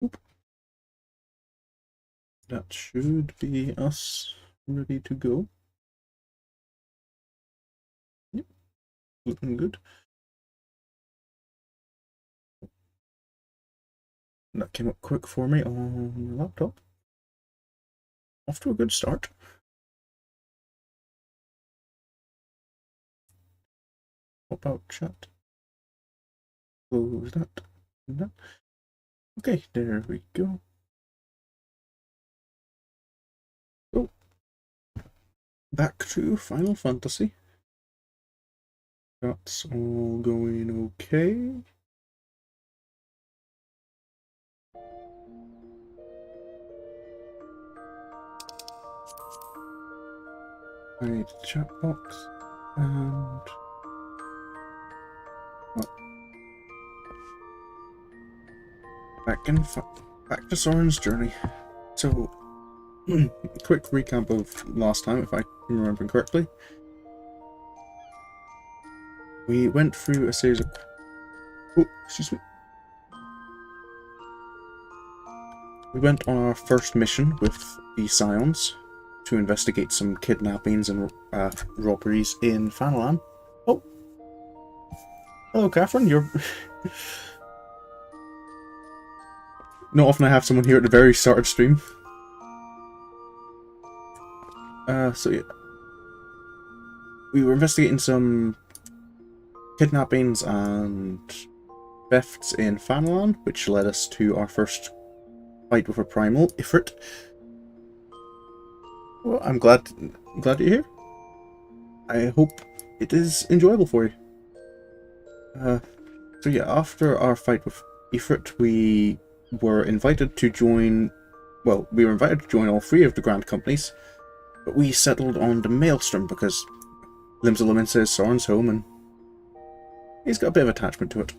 Oop. That should be us ready to go. Yep, looking good. That came up quick for me on the laptop. Off to a good start. Pop out chat. Close that. That. Okay, there we go. Oh, back to Final Fantasy. That's all going okay. I need a chat box and back to Sorin's journey. So, quick recap of last time, if I remember correctly. We went through a series of... Oh, excuse me. We went on our first mission with the Scions to investigate some kidnappings and robberies in Fanalan. Oh! Hello, Catherine, you're... Not often I have someone here at the very start of stream. So yeah. We were investigating some kidnappings and thefts in Fanalan, which led us to our first fight with a primal Ifrit. Well, I'm glad you're here. I hope it is enjoyable for you. So yeah, after our fight with Ifrit, we were invited to join... Well, we were invited to join all three of the Grand Companies, but we settled on the Maelstrom because Lominsa is Sorin's home and he's got a bit of attachment to it.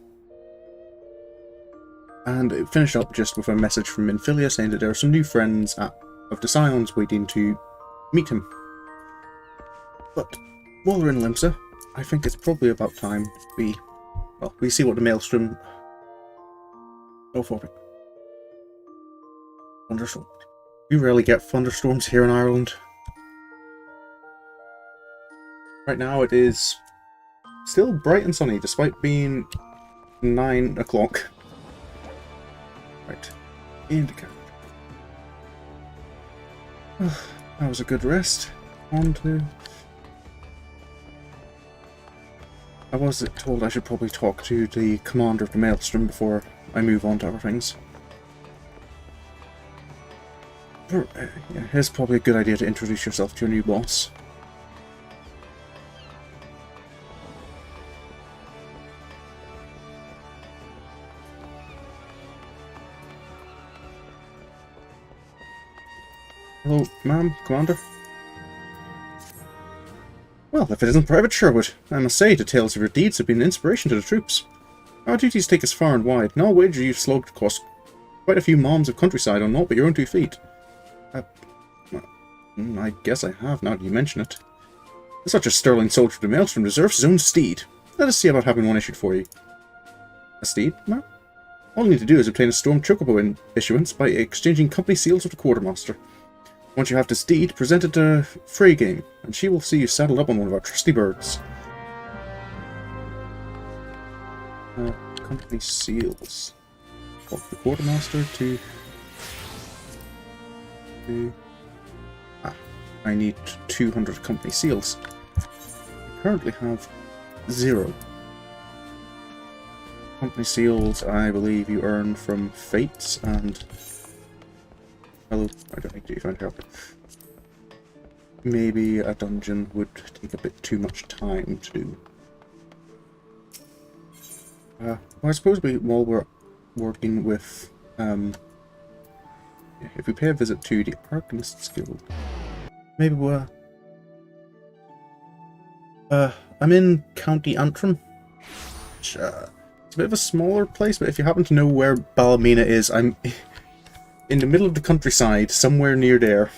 And it finished up just with a message from Minfilia saying that there are some new friends of the Scions waiting to meet him. But while we're in Limsa, I think it's probably about time we see what the Maelstrom... Oh, for it. Thunderstorm. We rarely get thunderstorms here in Ireland. Right now it is still bright and sunny, despite being 9 o'clock. Right, into camp. That was a good rest. On to... I was told I should probably talk to the commander of the Maelstrom before I move on to other things. Yeah, it's probably a good idea to introduce yourself to your new boss. Hello, ma'am, Commander. Well, if it isn't Private Sherwood, I must say the tales of your deeds have been an inspiration to the troops. Our duties take us far and wide, and I'll wager you've slogged across quite a few moms of countryside on naught but your own 2 feet. I guess I have, now that you mention it. Such a sterling soldier of the Maelstrom deserves his own steed. Let us see about having one issued for you. A steed, ma'am? All you need to do is obtain a Storm Chocobo issuance by exchanging company seals with the Quartermaster. Once you have this steed, present it to Frey Game, and she will see you saddled up on one of our trusty birds. Company seals. Talk the Quartermaster to... I need 200 company seals. I currently have 0. Company seals, I believe you earn from fates and... Hello, I don't need to find help. Maybe a dungeon would take a bit too much time to do. Well, I suppose while we're working with... if we pay a visit to the Arcanists Guild, maybe we'll... I'm in County Antrim. Which, it's a bit of a smaller place, but if you happen to know where Ballymena is, I'm in the middle of the countryside, somewhere near there.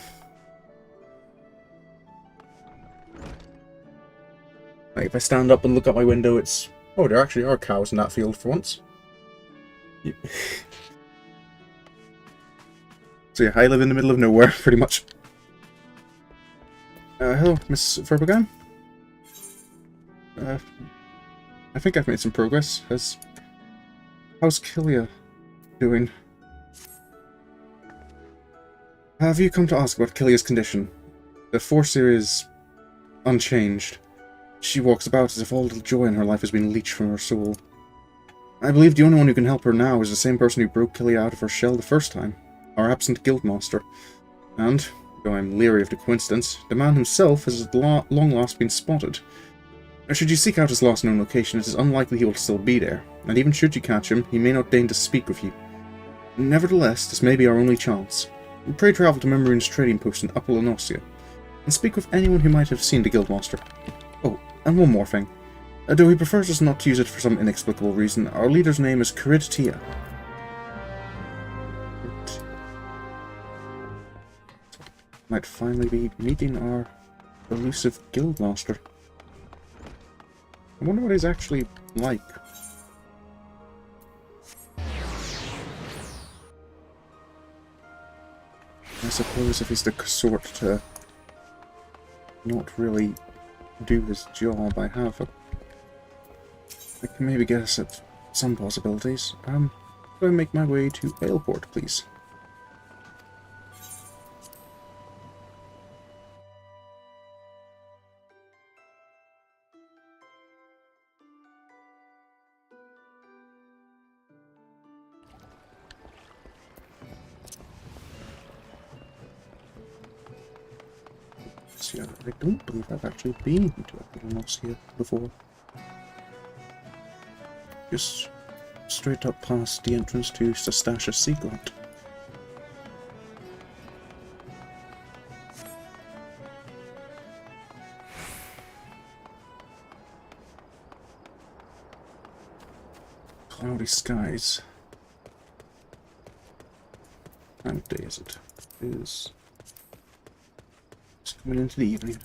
Like, if I stand up and look out my window, it's... Oh, there actually are cows in that field for once. So yeah, I live in the middle of nowhere, pretty much. Hello, Miss Verbogan? I think I've made some progress. How's Killia doing? Have you come to ask about Killia's condition? The Forcer is unchanged. She walks about as if all the joy in her life has been leached from her soul. I believe the only one who can help her now is the same person who broke Killia out of her shell the first time, our absent guildmaster. And, though I'm leery of the coincidence, the man himself has at long last been spotted. Should you seek out his last known location, it is unlikely he will still be there, and even should you catch him, he may not deign to speak with you. Nevertheless, this may be our only chance. Pray travel to Memorine's trading post in Upper Lenosia, and speak with anyone who might have seen the guildmaster. Oh, and one more thing. Though he prefers us not to use it for some inexplicable reason, our leader's name is Caridtia. Might finally be meeting our elusive guildmaster. I wonder what he's actually like. I suppose if he's the sort to not really do his job, I can maybe guess at some possibilities. Do I make my way to Aleport, please? I don't believe I've actually been to Lominsa before. Just straight up past the entrance to Sastasha Seagrant. Cloudy skies. What time of day is it? It is coming into the evening.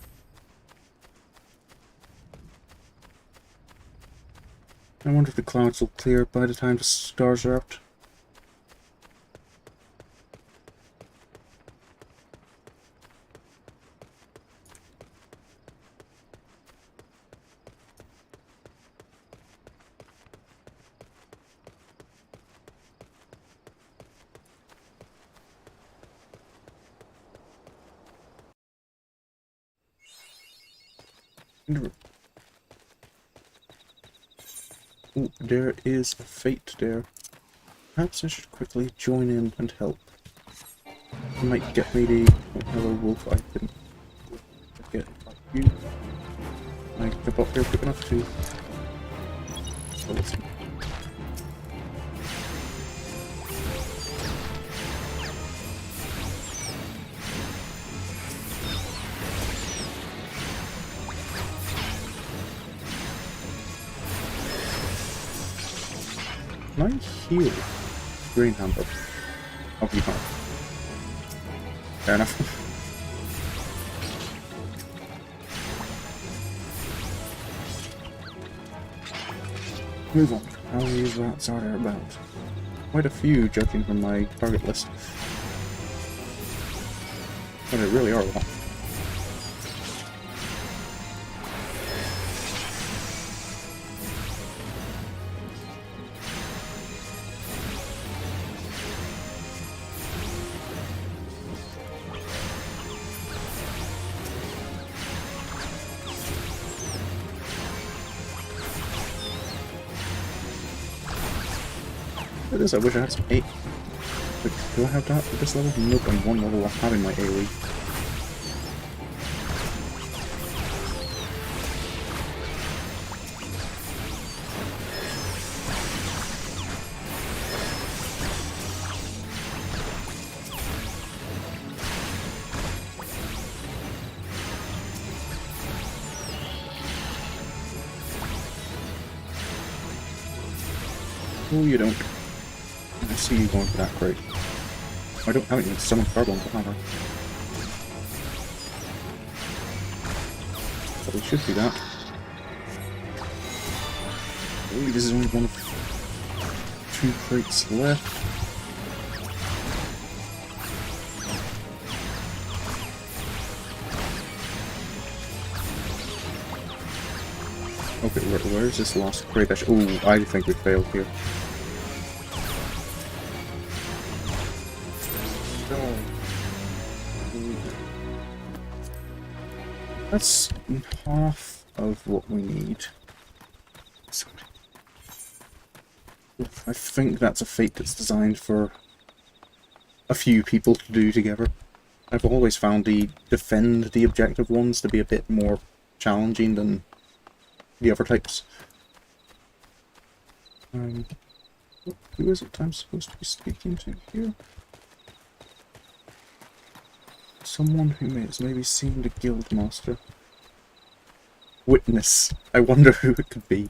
I wonder if the clouds will clear by the time the stars are out. Oh, there is a fate there. Perhaps I should quickly join in and help. It might get me the... Oh, hello, wolf. I didn't get you. I jump up there quick enough to... Oh, listen. Can I heal Green Hamper? Oh, you can't. Fair enough. Move on. How many rats are there about? Quite a few, judging from my target list. But there really are a lot. It is, I wish I had some 8. But do I have that at this level? Nope, I'm 1 level off having my AoE. Oh, you don't. I see you going for that crate. I haven't even summoned Carbon, have I? But it should be that. Ooh, this is only one of 2 crates left. Okay, where's this last crate? Oh, I think we failed here. No. That's half of what we need. I think that's a fate that's designed for a few people to do together. I've always found the defend the objective ones to be a bit more challenging than the other types. Who is it I'm supposed to be speaking to here? Someone who has maybe seen the guild master. Witness. I wonder who it could be.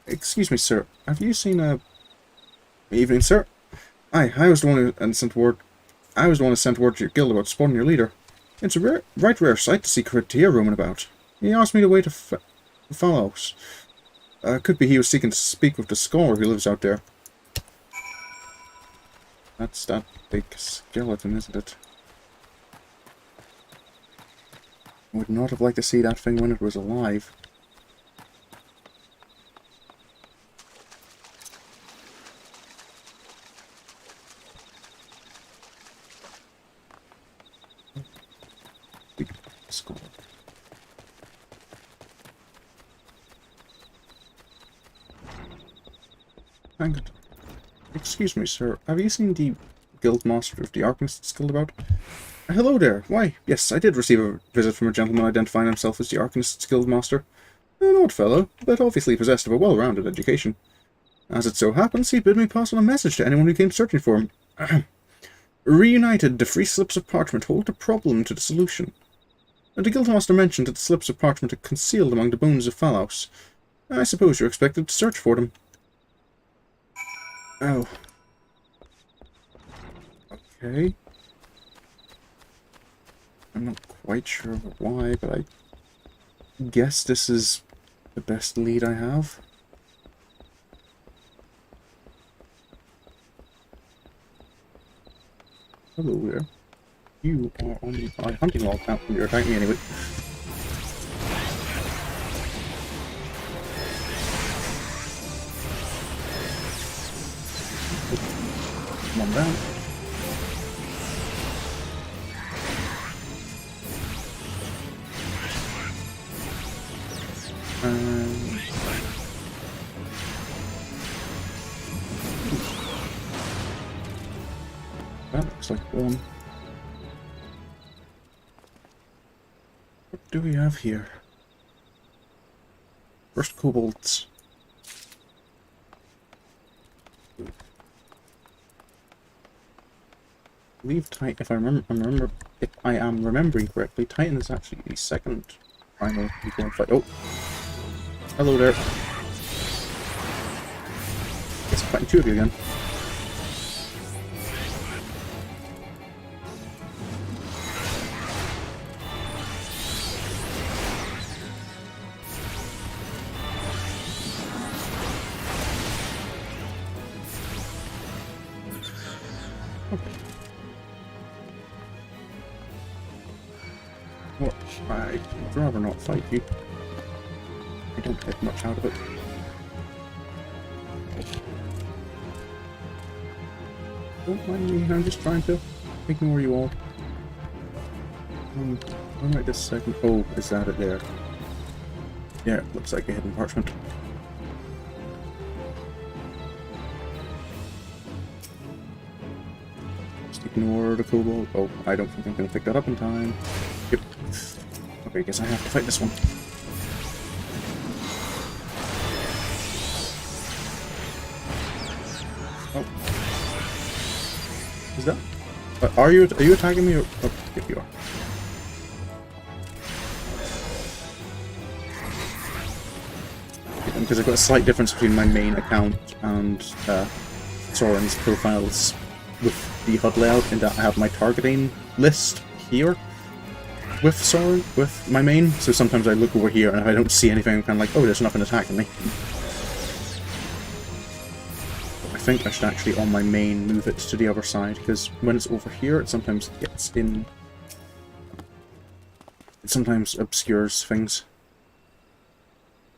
Excuse me, sir. Have you seen a... Evening, sir. Aye, I was the one who sent word. I was the one who sent word to your guild about spawning your leader. It's a right rare sight to see Critia roaming about. He asked me to wait to follow us. Could be he was seeking to speak with the scholar who lives out there. That's that big skeleton, isn't it? Would not have liked to see that thing when it was alive. Big skull. Hang on. Excuse me, sir. Have you seen the guildmaster of the Arcanists Guild about? Hello there. Why, yes, I did receive a visit from a gentleman identifying himself as the Arcanists Guildmaster. An odd fellow, but obviously possessed of a well-rounded education. As it so happens, he bid me pass on a message to anyone who came searching for him. Reunited, the free slips of parchment hold a problem to the solution. The Guildmaster mentioned that the slips of parchment are concealed among the bones of Phalos. I suppose you're expected to search for them. Oh. Okay. I'm not quite sure why, but I guess this is the best lead I have. Hello there. You are on my hunting log now. You're attacking me anyway. Come on down. That looks like one. What do we have here? First kobolds. Leave Titan. If I am remembering correctly, Titan is actually the second final equal fight. Oh, hello there. Guess I'm fighting two of you again. What? I'd rather not fight you. I don't get much out of it. Don't mind me, I'm just trying to ignore you all. Alright, this second. Oh, is that it there? Yeah, it looks like a hidden parchment. Just ignore the kobold. Oh, I don't think I'm going to pick that up in time. Yep. Okay, I guess I have to fight this one. Oh. Is that? Are you attacking me? Or, oh, yep, you are. Because I've got a slight difference between my main account and Sorin's profiles with the HUD layout, in that I have my targeting list here with Sorin, with my main, so sometimes I look over here and if I don't see anything, I'm kind of like, oh, there's nothing attacking me. I think I should actually, on my main, move it to the other side, because when it's over here, it sometimes gets in... It sometimes obscures things.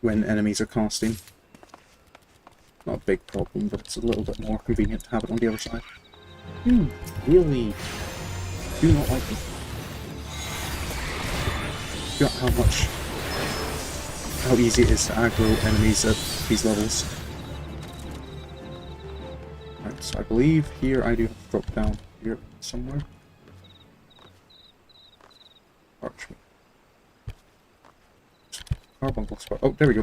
when enemies are casting. Not a big problem, but it's a little bit more convenient to have it on the other side. Really do not like them. Forgot how easy it is to aggro enemies at these levels. Right, so I believe here I do have to drop down here somewhere. Parchment. Carbuncle spot. Oh, there we go.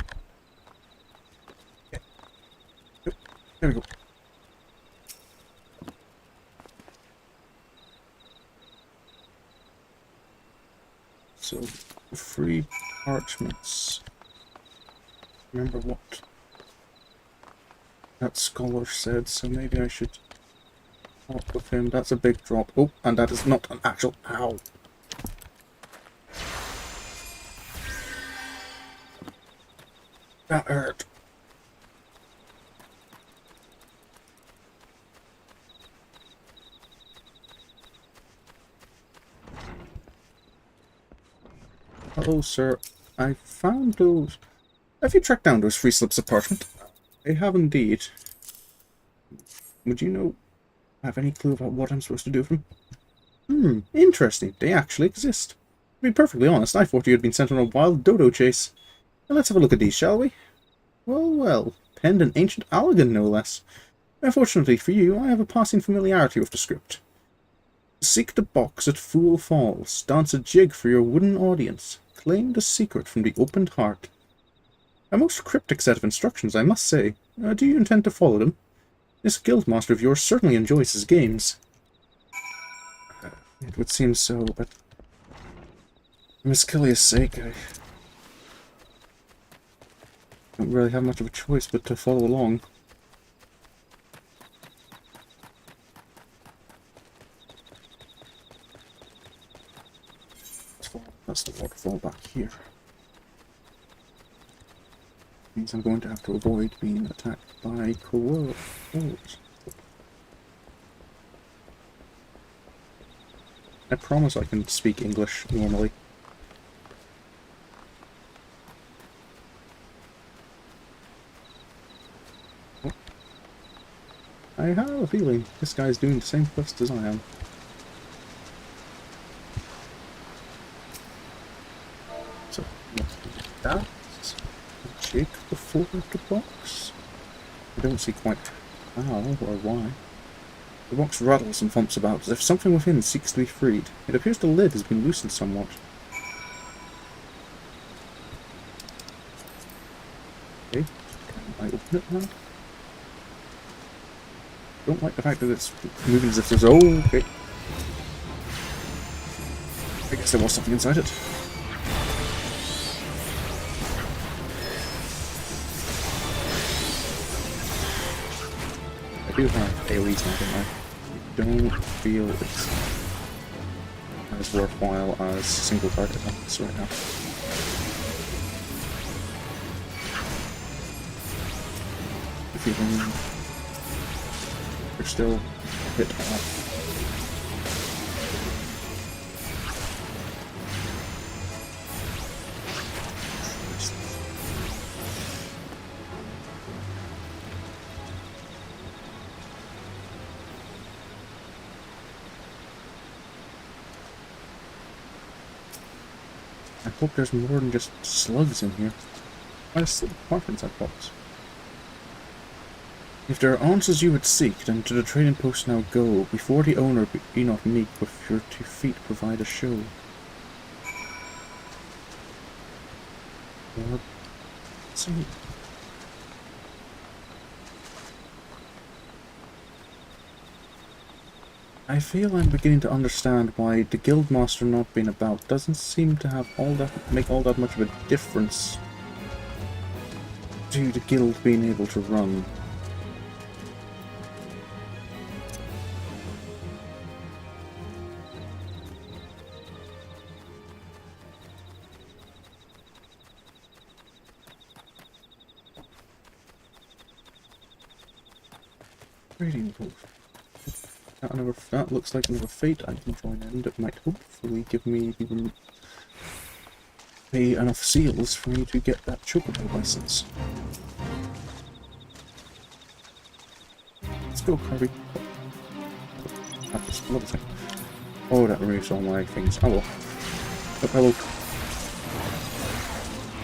Okay. Yep, there we go. So, free parchments. Remember what that scholar said, so maybe I should talk with him. That's a big drop. Oh, and that is not an actual... Ow! That hurt. Hello, sir. I found those... Have you tracked down those free slips of parchment? I have indeed. Would you have any clue about what I'm supposed to do with them? Interesting. They actually exist. To be perfectly honest, I thought you had been sent on a wild dodo chase. Now let's have a look at these, shall we? Well, penned in ancient Allegan, no less. Unfortunately for you, I have a passing familiarity with the script. Seek the box at Fool Falls, dance a jig for your wooden audience, claim the secret from the opened heart. A most cryptic set of instructions, I must say. Do you intend to follow them? This guildmaster of yours certainly enjoys his games. It would seem so, but... for Miss Killia's sake, I don't really have much of a choice but to follow along. That's the waterfall back here. Means I'm going to have to avoid being attacked by cohorts. I promise I can speak English normally. Oh. I have a feeling this guy's doing the same quest as I am. So, let's do that. Check before the box. I don't see quite how or why. The box rattles and thumps about as if something within seeks to be freed. It appears the lid has been loosened somewhat. Okay, can I open it now? Don't like the fact that it's moving as if there's... Oh, okay. I guess there was something inside it. I do have AoEs now, don't I? I don't feel it's as worthwhile as single target attacks right now. If you can... You're still a bit off. I hope there's more than just slugs in here. Why is the part inside box? If there are answers you would seek, then to the trading post now go. Before the owner be not meek, with your 2 feet provide a show. What? See. I feel I'm beginning to understand why the guildmaster not being about doesn't seem to have make all that much of a difference to the guild being able to run. Reading post. That looks like another fate I can join in that might hopefully give me even... pay enough seals for me to get that chocobo license. Let's go, Kirby. Oh, that removes all my things. Hello. Oh, hello.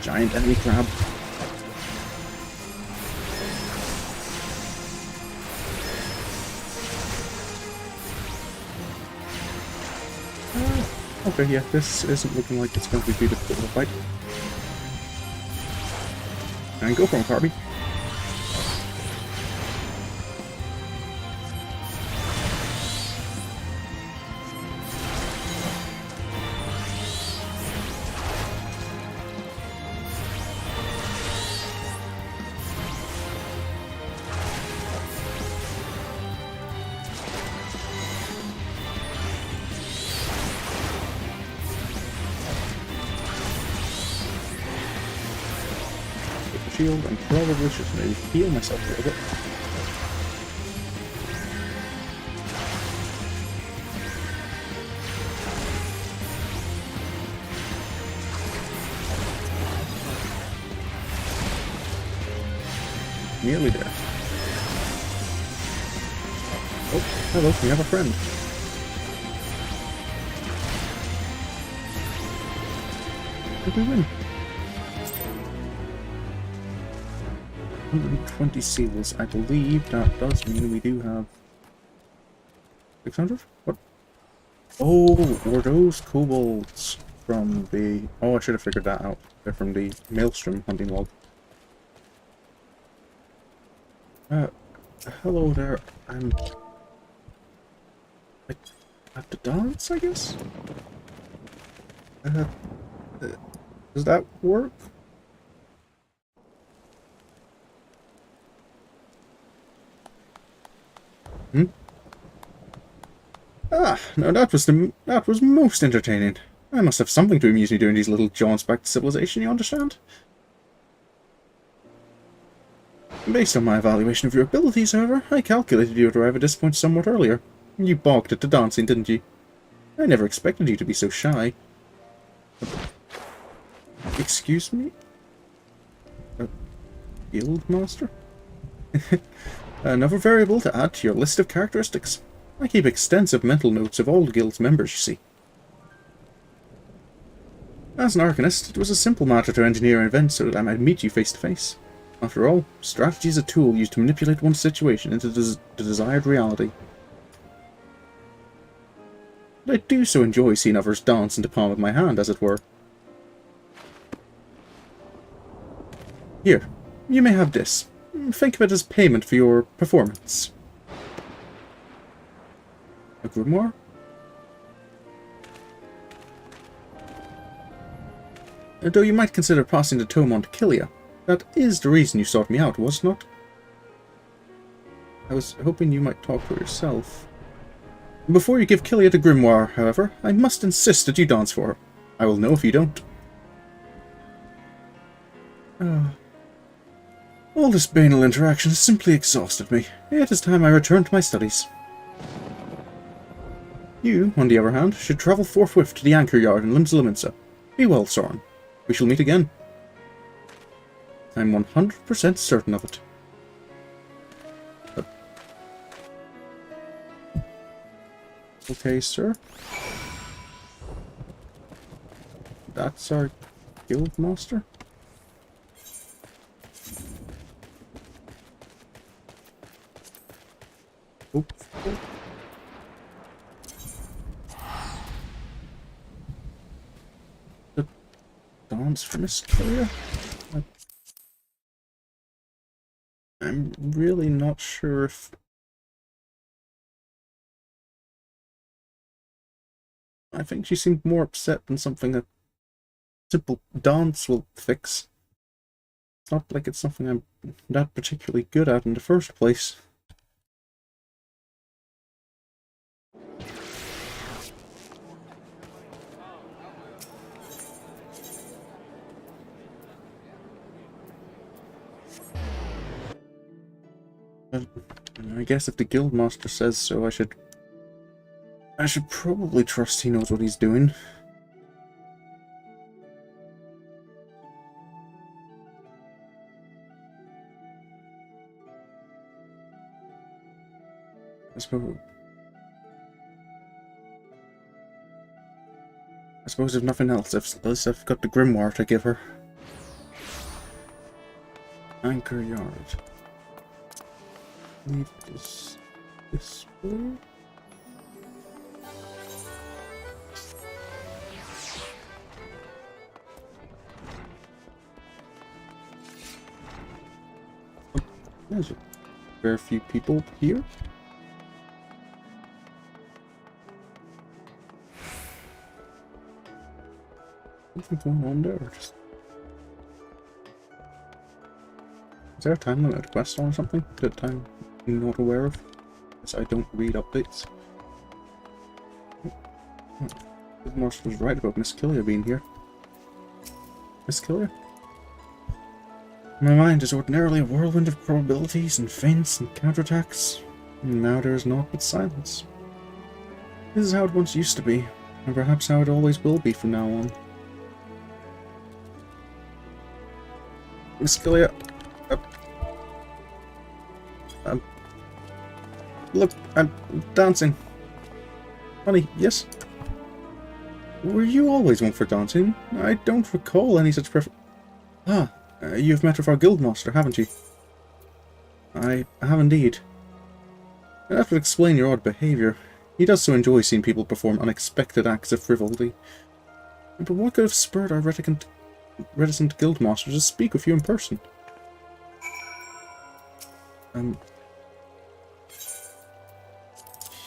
Giant enemy crab. Okay, yeah, this isn't looking like it's going to be too difficult of a fight. And go for him, Kirby. Shield and probably should maybe heal myself a little bit. Nearly there. Oh, hello, we have a friend. Did we win? 120 seals. I believe that does mean we do have 600? What? Oh, were those kobolds from the... Oh, I should have figured that out. They're from the Maelstrom hunting log. Hello there. I have to dance, I guess? Does that work? Hmm? Ah, no, that was most entertaining. I must have something to amuse me during these little jaunts back to civilization, you understand? Based on my evaluation of your abilities, however, I calculated you would arrive at this point somewhat earlier. You balked at the dancing, didn't you? I never expected you to be so shy. Excuse me? A guild master? Another variable to add to your list of characteristics. I keep extensive mental notes of all the guild's members, you see. As an Arcanist, it was a simple matter to engineer an event so that I might meet you face to face. After all, strategy is a tool used to manipulate one's situation into the desired reality. But I do so enjoy seeing others dance in the palm of my hand, as it were. Here, you may have this. Think of it as payment for your performance. A grimoire? Though you might consider passing the tome on to Killia. That is the reason you sought me out, was it not? I was hoping you might talk for yourself. Before you give Killia the grimoire, however, I must insist that you dance for her. I will know if you don't. All this banal interaction has simply exhausted me. It is time I return to my studies. You, on the other hand, should travel forthwith to the anchor yard in Limsa. Be well, Sorin. We shall meet again. I'm 100% certain of it. Okay, sir. That's our guild master. Oops. The dance for Miss Killia? I'm really not sure if... I think she seemed more upset than something a simple dance will fix. It's not like it's something I'm not particularly good at in the first place. But I guess if the guildmaster says so, I should probably trust he knows what he's doing. I suppose if nothing else, at least I've got the grimoire to give her. Anchor yard. Leave this way. There's a fair few people here. Something going on there, or just... Is there a time limit to quest or something that I'm not aware of? Because I don't read updates. The Master was right about Miss Killia being here. Miss Killia? My mind is ordinarily a whirlwind of probabilities and feints and counterattacks. And now there is naught but silence. This is how it once used to be, and perhaps how it always will be from now on. Miss Killia, look, I'm dancing. Honey, yes? Were you always one for dancing? I don't recall any such preference. Ah, you've met with our guildmaster, haven't you? I have indeed. That would explain your odd behaviour. He does so enjoy seeing people perform unexpected acts of frivolity. But what could have spurred our reticent guildmaster to speak with you in person?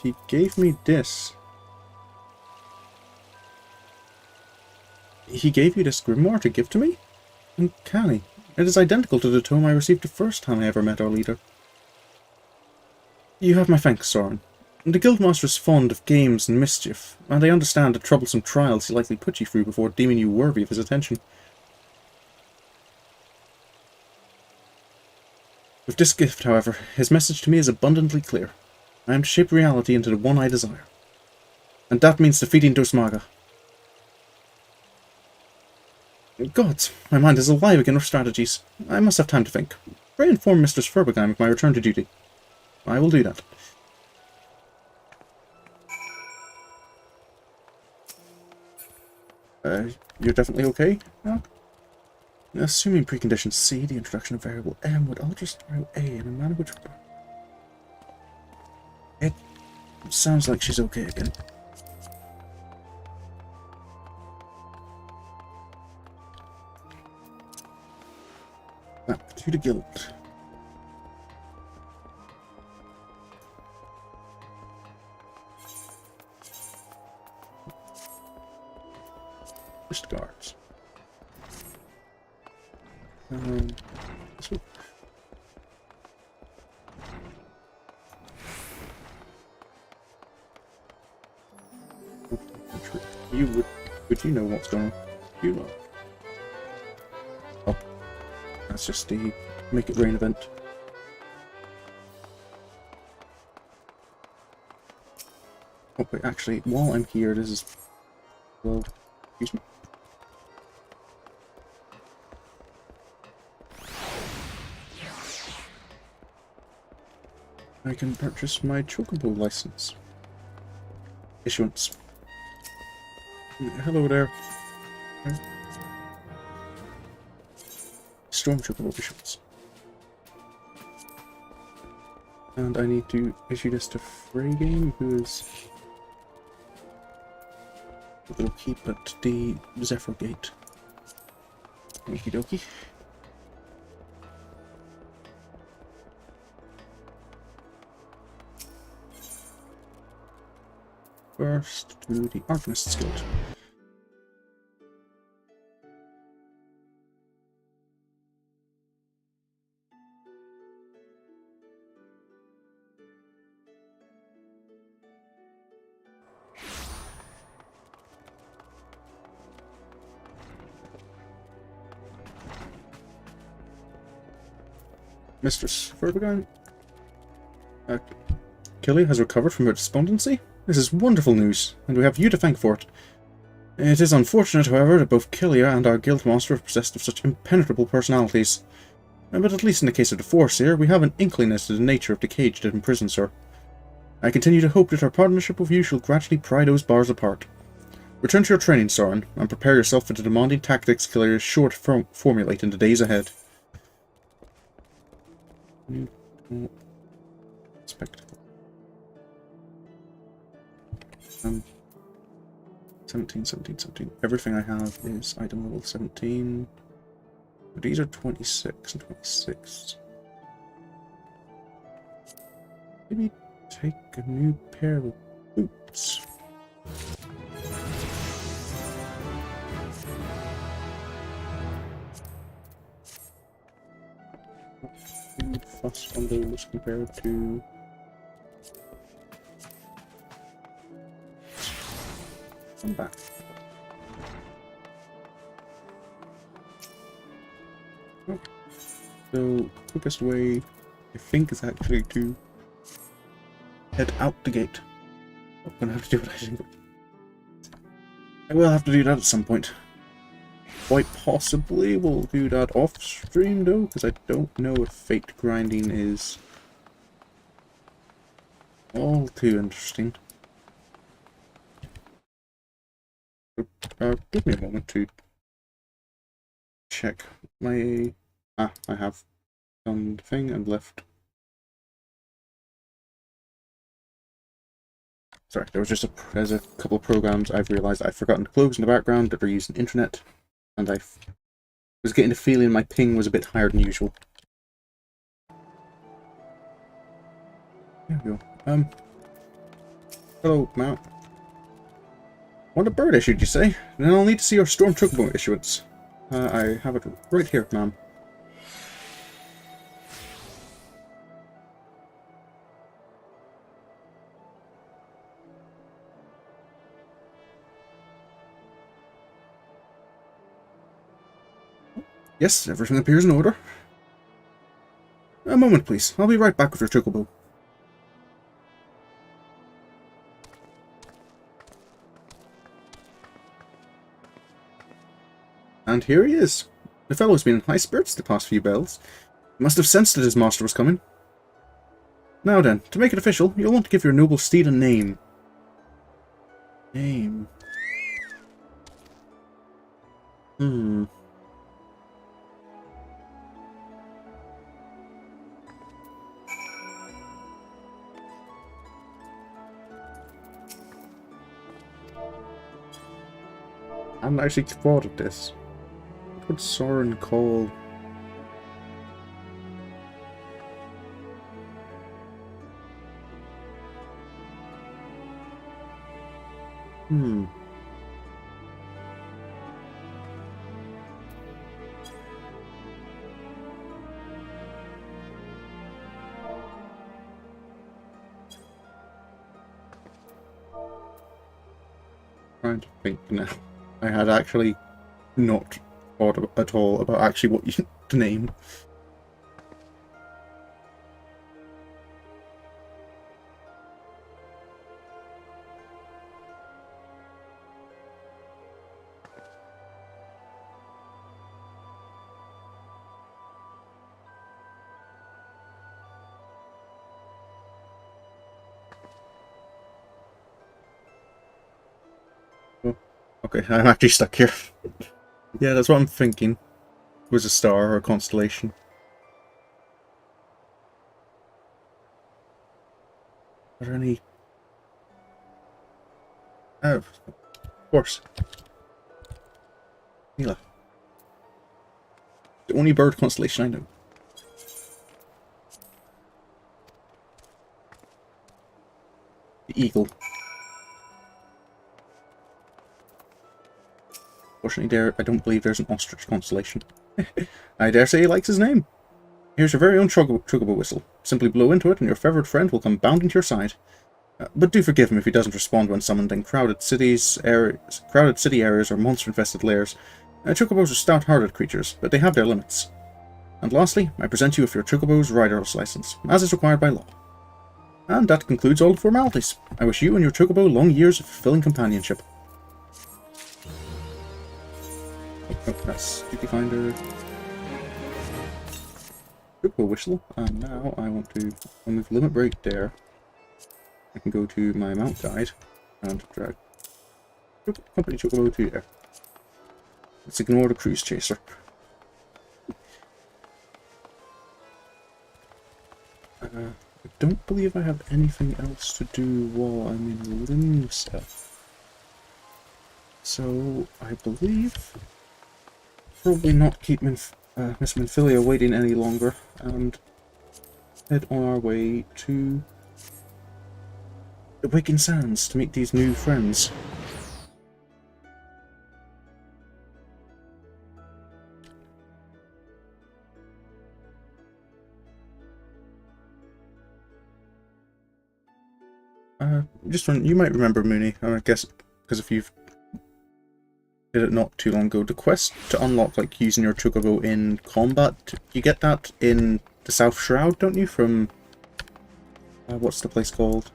He gave me this. He gave you this grimoire to give to me? Uncanny. It is identical to the tome I received the first time I ever met our leader. You have my thanks, Sorin. The guildmaster is fond of games and mischief, and I understand the troublesome trials he likely put you through before deeming you worthy of his attention. With this gift, however, his message to me is abundantly clear. I am to shape reality into the one I desire. And that means defeating Dosmaga. Gods, my mind is alive again with strategies. I must have time to think. Pray inform Mistress Firbeheim of my return to duty. I will do that. You're definitely okay now? Assuming precondition C, the introduction of variable M would alter scenario A in a manner which... It sounds like she's okay again. Back to the guild. First guards. This one. Would you know what's going on? You know. Oh, that's just the Make It Rain event. Oh wait, actually, while I'm here, this is... Well, excuse me. I can purchase my Chocobo license. Issuance. Hello there. Storm Chocobo issuance. And I need to issue this to Freygame, who is... We'll keep at the Zephyr Gate. Okie dokie. First to the Arcanist's Guild. Mistress Firbeheim. Killia has recovered from her despondency? This is wonderful news, and we have you to thank for it. It is unfortunate, however, that both Killia and our guildmaster are possessed of such impenetrable personalities. But at least in the case of the Forseer, we have an inkling as to the nature of the cage that imprisons her. I continue to hope that our partnership with you shall gradually pry those bars apart. Return to your training, Sorin, and prepare yourself for the demanding tactics Killer is sure to formulate in the days ahead. Spectacle. 17. Everything I have is item level 17. But these are 26 and 26. Maybe take a new pair of boots. Fuss on those compared to I'm back. Oh. So quickest way I think is actually to head out the gate. I'm gonna have to do what I think. I will have to do that at some point. Quite possibly we'll do that off stream though, because I don't know if fate grinding is all too interesting. Give me a moment to check my... I have done the thing and left. Sorry, there's a couple of programs I've realised I've forgotten to close in the background that are using internet, and I was getting the feeling my ping was a bit higher than usual. There we go. Hello, Mount. Want a bird issued, you say? Then I'll need to see your Storm Chocobo issuance. I have it right here, ma'am. Yes, everything appears in order. A moment, please. I'll be right back with your Chocobo. And here he is. The fellow's been in high spirits the past few bells. He must have sensed that his master was coming. Now then, to make it official, you'll want to give your noble steed a name. Name. I hadn't actually thought of this. What would Sorin call... Trying to think now. I had actually not thought at all about actually what you to name. Okay, I'm actually stuck here. Yeah, that's what I'm thinking. It was a star or a constellation. Are there any... Oh, of course. Mila. The only bird constellation I know. The eagle. Fortunately, I don't believe there's an ostrich constellation. I dare say he likes his name. Here's your very own Chocobo whistle. Simply blow into it and your feathered friend will come bounding to your side. But do forgive him if he doesn't respond when summoned in crowded city areas or monster-infested lairs. Chocobos are stout-hearted creatures, but they have their limits. And lastly, I present you with your Chocobo's riderless license, as is required by law. And that concludes all the formalities. I wish you and your Chocobo long years of fulfilling companionship. Oh, that's Duty Finder. Chocobo whistle, and now I want to remove limit break there. I can go to my mount guide and drag company chocobo to there. Let's ignore the cruise chaser. I don't believe I have anything else to do while I'm in Limsa. So, I believe probably not keep Miss Minfilia waiting any longer and head on our way to the Waking Sands to meet these new friends. You might remember Mooney, I guess, because if you've did it not too long ago, the quest to unlock, like, using your chocobo in combat, you get that in the South Shroud, don't you, from, what's the place called?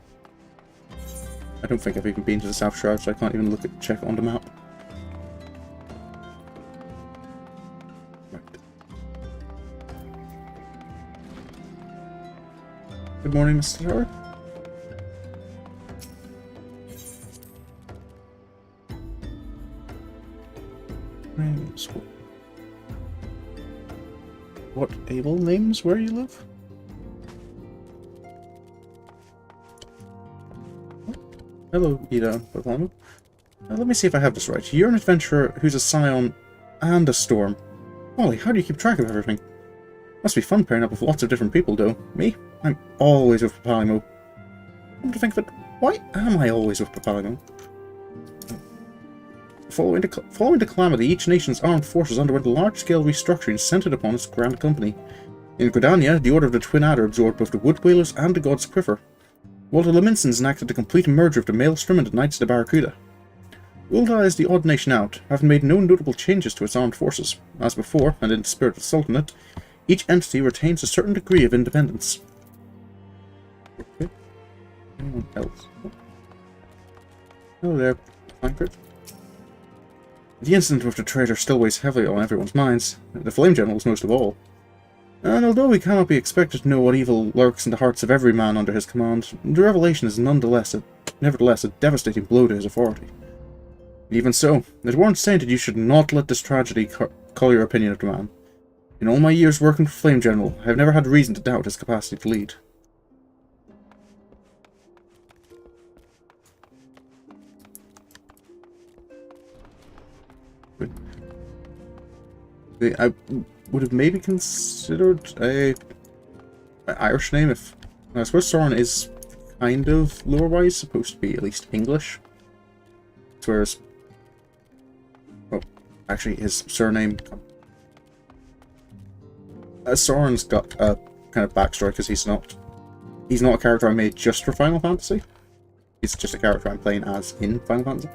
I don't think I've even been to the South Shroud, so I can't even check it on the map. Right. Good morning, Mr. Sorin. Names. What able names where you live? Hello, Ida Bavano. Let me see if I have this right. You're an adventurer who's a Scion and a Storm. Molly, how do you keep track of everything? Must be fun pairing up with lots of different people, though. Me? I'm always with Papalimo. Come to think of it, why am I always with Papalimo? Following the calamity, each nation's armed forces underwent a large-scale restructuring centered upon its Grand Company. In Gridania, the Order of the Twin Adder absorbed both the Wood Whalers and the God's Quiver, while the Lominsans enacted the complete merger of the Maelstrom and the Knights of the Barracuda. Ulda is the odd nation out, having made no notable changes to its armed forces. As before, and in the spirit of the Sultanate, each entity retains a certain degree of independence. Okay. Anyone else? Hello there, Plankert. The incident with the traitor still weighs heavily on everyone's minds, the Flame Generals most of all. And although we cannot be expected to know what evil lurks in the hearts of every man under his command, the revelation is nevertheless a devastating blow to his authority. Even so, it warrants saying that you should not let this tragedy colour your opinion of the man. In all my years working for Flame General, I have never had reason to doubt his capacity to lead. I would have maybe considered an Irish name if... I suppose Sorin is kind of lore-wise supposed to be at least English. Whereas... well, actually his surname... Sorin's got a kind of backstory because he's not a character I made just for Final Fantasy. He's just a character I'm playing as in Final Fantasy.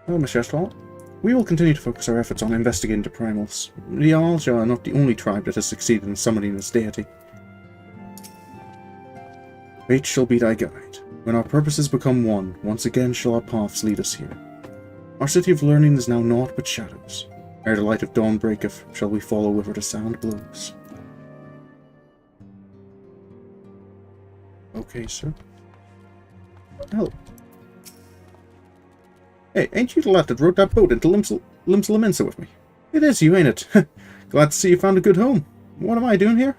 Oh, Miss Yestwall. We will continue to focus our efforts on investigating the primals. The Alja are not the only tribe that has succeeded in summoning its deity. Fate shall be thy guide. When our purposes become one, once again shall our paths lead us here. Our city of learning is now naught but shadows. Ere the light of dawn breaketh, shall we follow whither the sound blows. Okay, sir. Hello. Hey, ain't you the lad that rowed that boat into Lominsa with me? It is you, ain't it? Glad to see you found a good home. What am I doing here?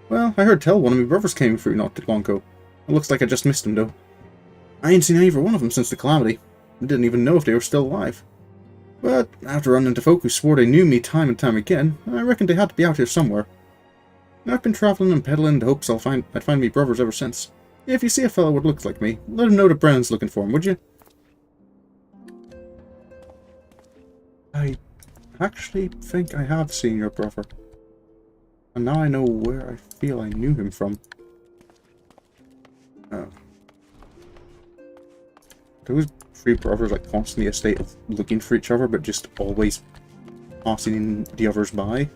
Well, I heard tell one of my brothers came through not too long ago. It looks like I just missed him, though. I ain't seen either one of them since the calamity. I didn't even know if they were still alive. But after running into folk who swore they knew me time and time again, I reckon they had to be out here somewhere. I've been travelling and peddling in the hopes I'd find me brothers ever since. If you see a fellow what looks like me, let him know that Brennan's looking for him, would you? I actually think I have seen your brother. And now I know where I feel I knew him from. Those three brothers like constantly a state of looking for each other, but just always passing the others by.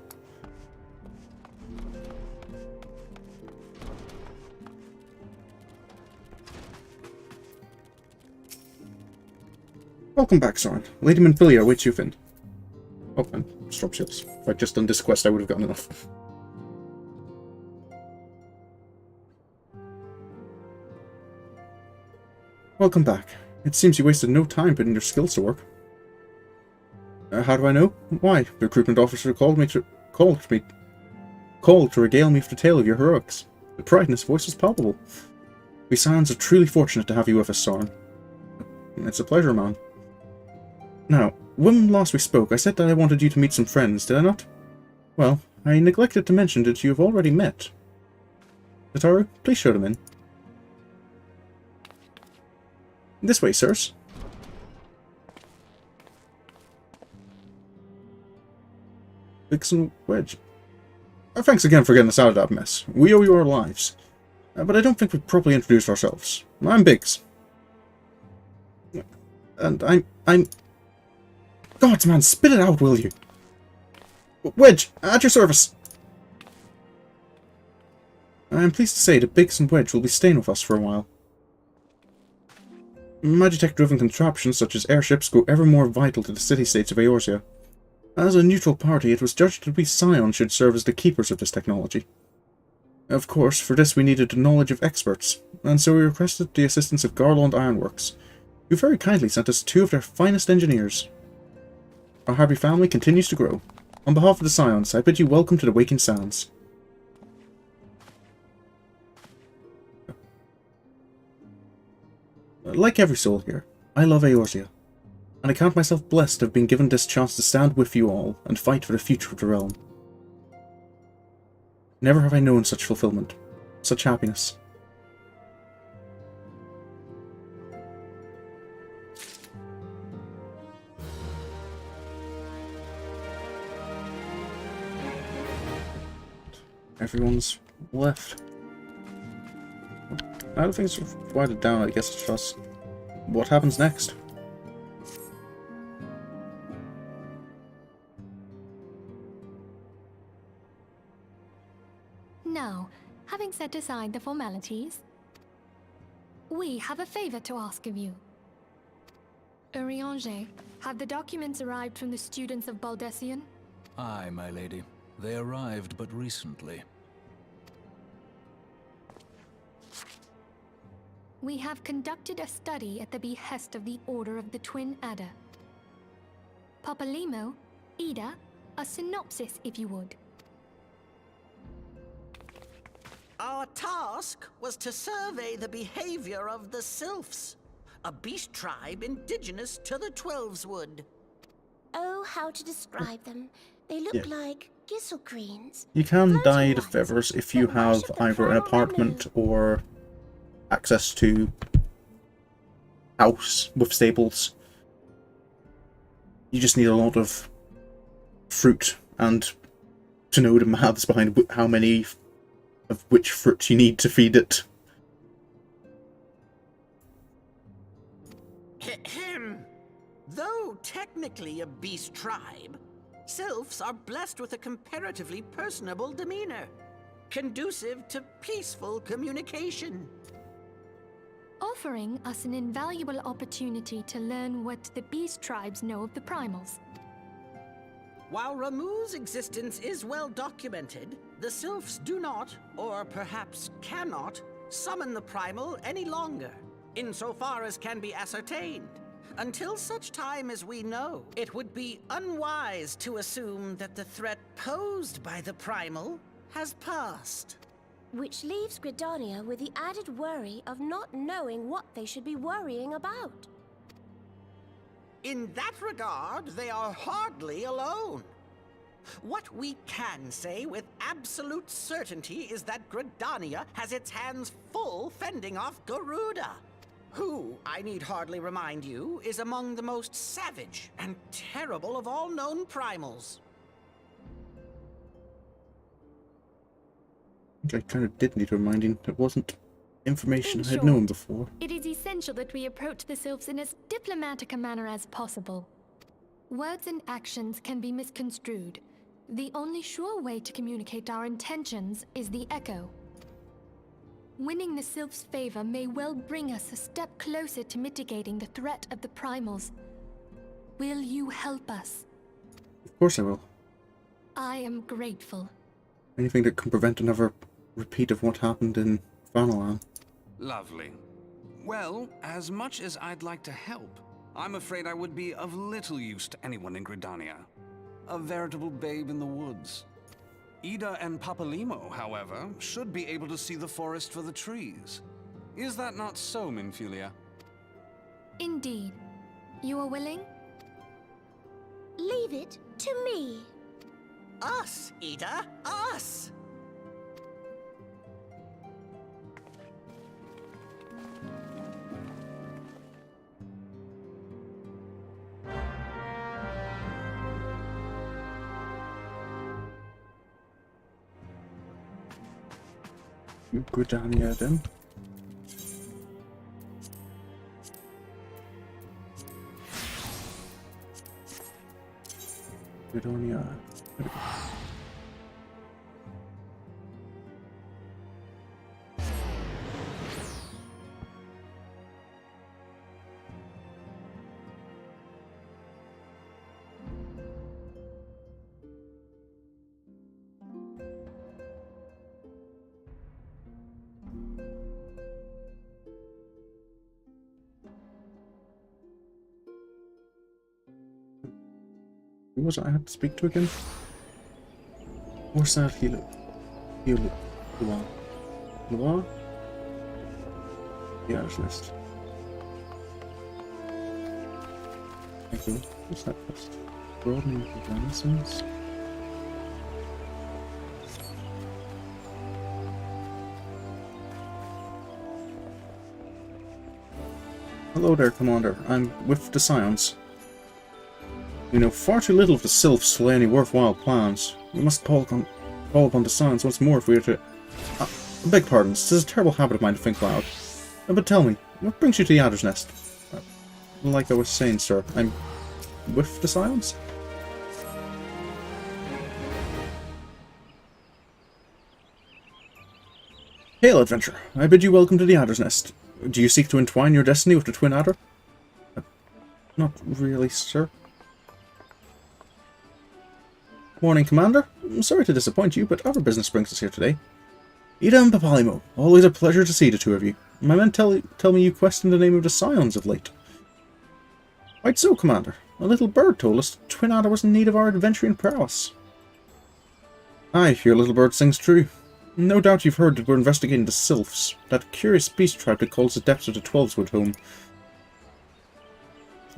Welcome back, Sorin. Lady Minfilia awaits you within. Oh, and strop shields. If I'd just done this quest, I would have gotten enough. Welcome back. It seems you wasted no time putting your skills to work. How do I know? Why? The recruitment officer called to regale me with the tale of your heroics. The pride in his voice was palpable. We Scions are truly fortunate to have you with us, Sorin. It's a pleasure, man. Now, when last we spoke, I said that I wanted you to meet some friends, did I not? Well, I neglected to mention that you have already met. Tataru, please show them in. This way, sirs. Vixen Wedge. Thanks again for getting us out of that mess. We owe you our lives. But I don't think we've properly introduced ourselves. I'm Biggs. And I'm... Gods, man, spit it out, will you? Wedge, at your service. I'm pleased to say that Biggs and Wedge will be staying with us for a while. Magitech-driven contraptions such as airships grow ever more vital to the city-states of Eorzea. As a neutral party, it was judged that we Scions should serve as the keepers of this technology. Of course, for this we needed the knowledge of experts, and so we requested the assistance of Garland Ironworks, who very kindly sent us 2 of their finest engineers. Our happy family continues to grow. On behalf of the Scions, I bid you welcome to the Waking Sands. Like every soul here, I love Eorzea, and I count myself blessed to have been given this chance to stand with you all and fight for the future of the realm. Never have I known such fulfillment, such happiness. Everyone's left. I don't think it's divided down, I guess it's just what happens next. Now, having set aside the formalities, we have a favor to ask of you. Urianger, have the documents arrived from the students of Baldessian? Aye, my lady. They arrived but recently. We have conducted a study at the behest of the Order of the Twin Adder. Papalimo, Ida, a synopsis if you would. Our task was to survey the behavior of the Sylphs, a beast tribe indigenous to the Twelveswood. Oh, how to describe them. They look like gizzle-greens. You can dye the feathers if you have either an apartment or access to house with stables. You just need a lot of fruit and to know the maths behind how many of which fruit you need to feed it. Though technically a beast tribe, Sylphs are blessed with a comparatively personable demeanor, conducive to peaceful communication. Offering us an invaluable opportunity to learn what the beast tribes know of the primals. While Ramuh's existence is well documented, the Sylphs do not, or perhaps cannot, summon the primal any longer, insofar as can be ascertained. Until such time as we know, it would be unwise to assume that the threat posed by the primal has passed. Which leaves Gridania with the added worry of not knowing what they should be worrying about. In that regard, they are hardly alone. What we can say with absolute certainty is that Gridania has its hands full fending off Garuda, who, I need hardly remind you, is among the most savage and terrible of all known primals. I kind of did need reminding. It wasn't information In I had short, known before. It is essential that we approach the Sylphs in as diplomatic a manner as possible. Words and actions can be misconstrued. The only sure way to communicate our intentions is the echo. Winning the Sylphs' favor may well bring us a step closer to mitigating the threat of the primals. Will you help us? Of course I will. I am grateful. Anything that can prevent another repeat of what happened in Vanalan. Lovely. Well, as much as I'd like to help, I'm afraid I would be of little use to anyone in Gridania. A veritable babe in the woods. Ida and Papalimo, however, should be able to see the forest for the trees. Is that not so, Minfilia? Indeed. You are willing? Leave it to me. Us, Ida, us! Gridania then. Gridania. Who was it I had to speak to again? Where's that Hilo? Loa? Yeah, there's list. Thank you. What's that list? Broadening horizons. Hello there, Commander. I'm with the Scions. We know far too little of the Sylphs to lay any worthwhile plans. We must call upon the Scions once more if we are to... I beg pardon, this is a terrible habit of mine to think loud. But tell me, what brings you to the Adder's Nest? Like I was saying, sir, I'm with the Scions? Hail, adventurer. I bid you welcome to the Adder's Nest. Do you seek to entwine your destiny with the Twin Adder? Not really, sir. Morning, Commander. I'm sorry to disappoint you, but other business brings us here today. Ida and Papalimo, always a pleasure to see the two of you. My men tell me you questioned the name of the Scions of late. Quite so, Commander. A little bird told us the Twin Adder was in need of our adventuring prowess. Aye, your little bird sings true. No doubt you've heard that we're investigating the Sylphs, that curious beast tribe that calls the depths of the Twelveswood home.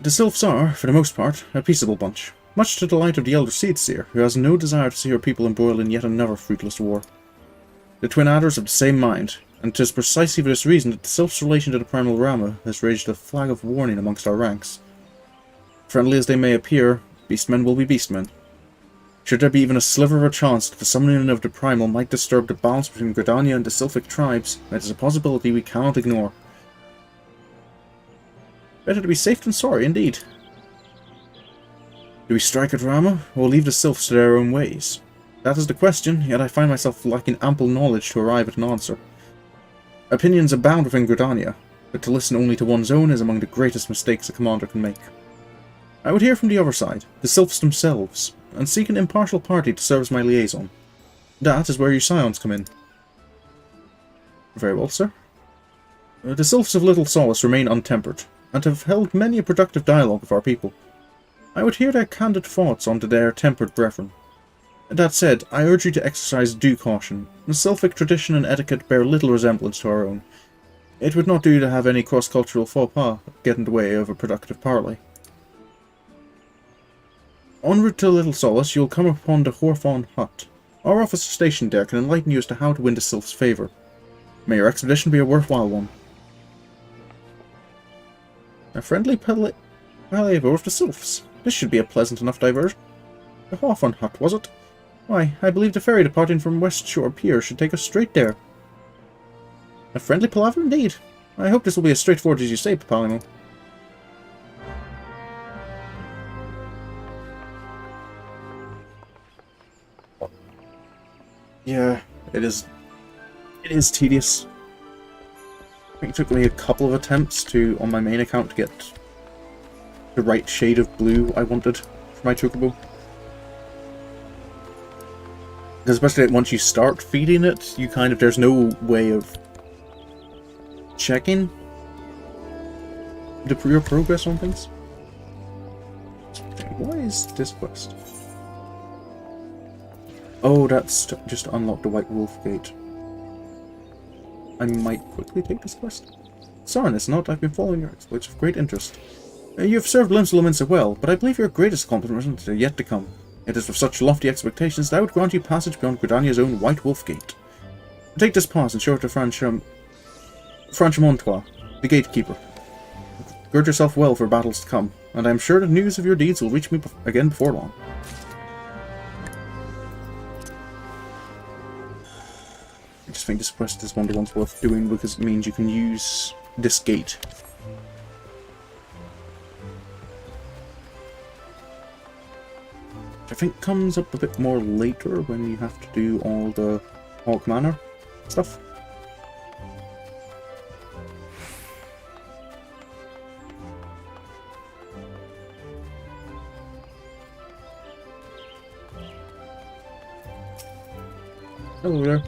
The Sylphs are, for the most part, a peaceable bunch. Much to the delight of the Elder Seedseer, who has no desire to see her people embroiled in yet another fruitless war. The Twin Adders have the same mind, and 'tis precisely for this reason that the Sylph's relation to the Primal Rama has raised a flag of warning amongst our ranks. Friendly as they may appear, beastmen will be beastmen. Should there be even a sliver of a chance that the summoning of the Primal might disturb the balance between Gridania and the Sylphic tribes, that is a possibility we cannot ignore. Better to be safe than sorry, indeed. Do we strike at Rama, or leave the Sylphs to their own ways? That is the question, yet I find myself lacking ample knowledge to arrive at an answer. Opinions abound within Gridania, but to listen only to one's own is among the greatest mistakes a commander can make. I would hear from the other side, the Sylphs themselves, and seek an impartial party to serve as my liaison. That is where you Scions come in. Very well, sir. The Sylphs of Little Solace remain untempered, and have held many a productive dialogue with our people. I would hear their candid thoughts on to their tempered brethren. That said, I urge you to exercise due caution. The Sylphic tradition and etiquette bear little resemblance to our own. It would not do to have any cross-cultural faux pas get in the way of a productive parley. En route to Little Solace, you'll come upon the Horfawn Hut. Our officer stationed there can enlighten you as to how to win the Sylph's favour. May your expedition be a worthwhile one. A friendly palaver with the Sylphs. This should be a pleasant enough diversion. The Hawthorne Hut, was it? Why, I believe the ferry departing from West Shore Pier should take us straight there. A friendly palaver indeed. I hope this will be as straightforward as you say, Papalimo. Yeah, it is tedious. I think it took me a couple of attempts on my main account to get the right shade of blue I wanted for my Chocobo. Because especially once you start feeding it, there's no way of checking your progress on things. What is this quest? Oh, that's just to unlock the White Wolf Gate. I might quickly take this quest. Sorin, it's not. I've been following your exploits with great interest. You have served Limsa Lominsa well, but I believe your greatest accomplishments are yet to come. It is with such lofty expectations that I would grant you passage beyond Gridania's own White Wolf Gate. Take this pass and show it to Franchemontois, the gatekeeper. Gird yourself well for battles to come, and I am sure that news of your deeds will reach me again before long. I just think this quest is one of the ones worth doing because it means you can use this gate. Which I think comes up a bit more later when you have to do all the Hawk Manor stuff. Hello there.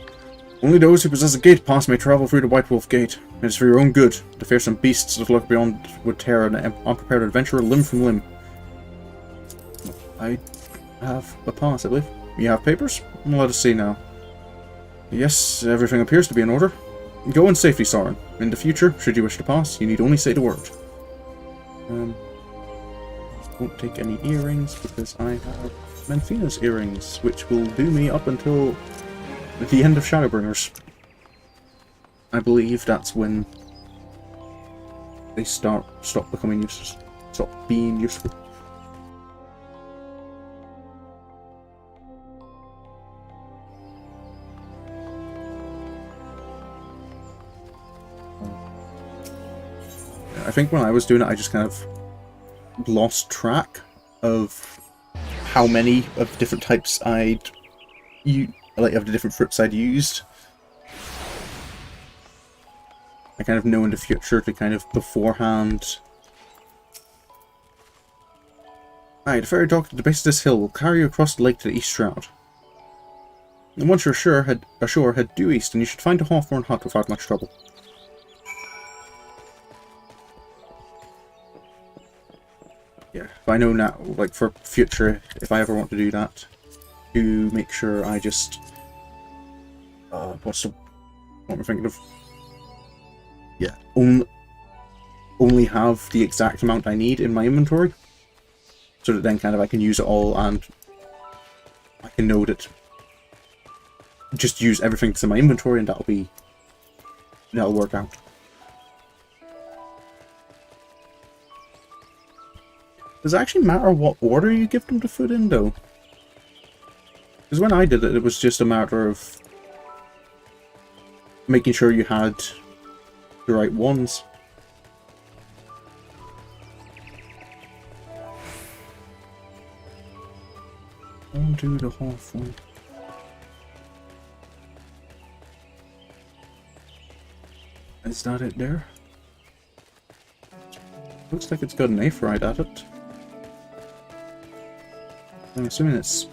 Only those who possess a gate pass may travel through the White Wolf Gate. It is for your own good. The fearsome beasts that lurk beyond would tear an unprepared adventurer limb from limb. I have a pass, I believe. You have papers? Let us see now. Yes, everything appears to be in order. Go in safety, Sorin. In the future, should you wish to pass, you need only say the word. Won't take any earrings because I have Menfina's earrings, which will do me up until the end of Shadowbringers. I believe that's when they stop becoming useless. Stop being useful. I think when I was doing it, I just kind of lost track of how many of the different types of the different fruits I'd used. I kind of know in the future to kind of beforehand. Aye, the ferry dock at the base of this hill will carry you across the lake to the East Shroud. And once you're ashore, head due east, and you should find a Hawthorn hut without much trouble. Yeah, but I know now, like for future, if I ever want to do that, to make sure I just what am I thinking of? Yeah, only have the exact amount I need in my inventory, so that then kind of I can use it all, and I can know that just use everything that's in my inventory, and that'll work out. Does it actually matter what order you give them the food in, though? Because when I did it, it was just a matter of making sure you had the right ones. I'll do the half one. Is that it there? Looks like it's got an A right at it. I'm assuming it's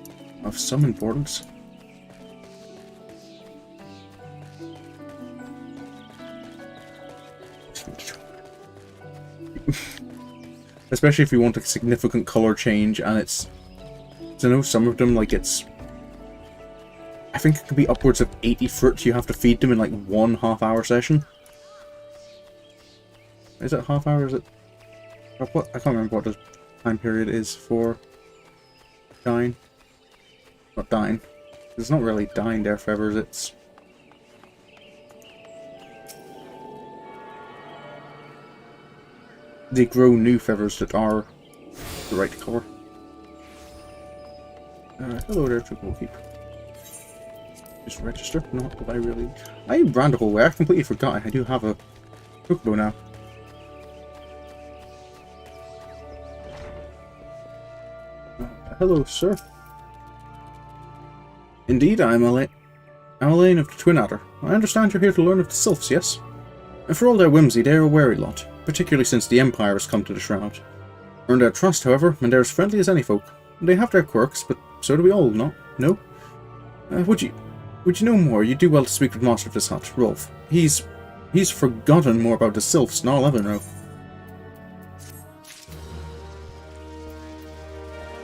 of some importance. Especially if you want a significant color change, and it's... I know some of them, like it's... I think it could be upwards of 80 fruits you have to feed them in like 1 half-hour session. Is it half hour? Is it... What? I can't remember what the time period is for... dying. Not dying. It's not really dying there forever, it's... They grow new feathers that are the right colour. Hello there, Triple Keep. Just register? Not that I really... I ran the whole way, I completely forgot. I do have a Chocobo now. Hello, sir. Indeed, I'm Elaine of the Twin Adder. I understand you're here to learn of the Sylphs, yes? And for all their whimsy, they are a wary lot, particularly since the Empire has come to the Shroud. Earned their trust, however, and they're as friendly as any folk. They have their quirks, but so do we all, no? Would you know more? You'd do well to speak with Master of this hut, Rolf. He's forgotten more about the Sylphs than I'll ever know.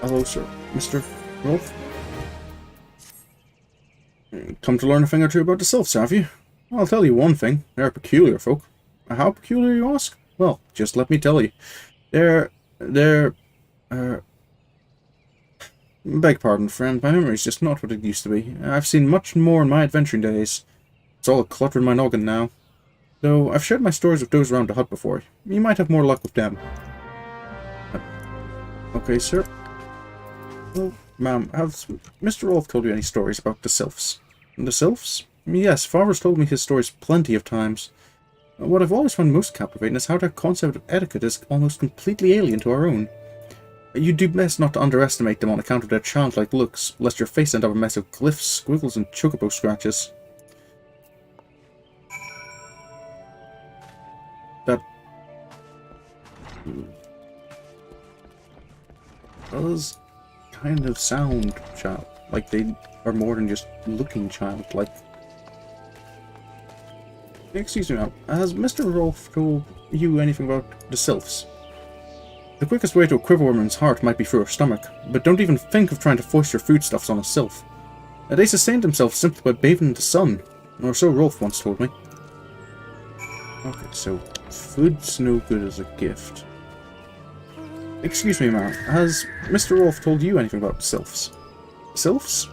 Hello, sir. Mr. Rolf? Come to learn a thing or two about the Sylphs, have you? I'll tell you one thing. They're peculiar folk. How peculiar, you ask? Well, just let me tell you. They're, beg pardon, friend. My memory's just not what it used to be. I've seen much more in my adventuring days. It's all a clutter in my noggin now. Though I've shared my stories with those around the hut before. You might have more luck with them. Okay, sir. Well, ma'am, have Mr. Rolf told you any stories about the Sylphs? The Sylphs? Yes, father's told me his stories plenty of times. What I've always found most captivating is how their concept of etiquette is almost completely alien to our own. You do best not to underestimate them on account of their childlike looks, lest your face end up a mess of glyphs, squiggles, and chocobo scratches. That does kind of sound child, like they are more than just looking childlike. Excuse me, ma'am. Has Mr. Rolf told you anything about the Sylphs? The quickest way to a quiverwoman's heart might be through her stomach, but don't even think of trying to foist your foodstuffs on a Sylph. They sustain themselves simply by bathing in the sun, or so Rolf once told me. Okay, so food's no good as a gift. Excuse me, ma'am. Has Mr. Rolf told you anything about the Sylphs? Sylphs?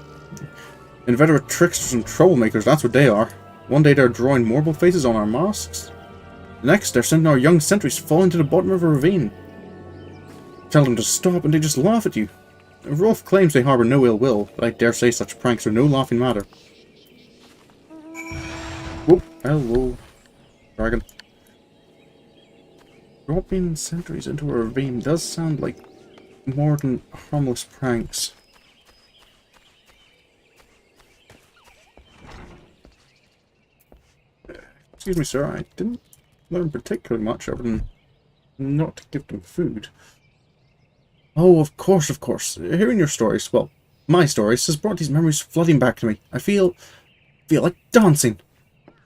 Inveterate tricksters and troublemakers, that's what they are. One day they're drawing marble faces on our masks. The next, they're sending our young sentries falling to the bottom of a ravine. Tell them to stop and they just laugh at you. Rolf claims they harbour no ill will, but I dare say such pranks are no laughing matter. Whoop, hello, dragon. Dropping sentries into a ravine does sound like more than harmless pranks. Excuse me, sir, I didn't learn particularly much other than not to give them food. Oh, of course, of course. Hearing your stories, well, my stories, has brought these memories flooding back to me. I feel like dancing.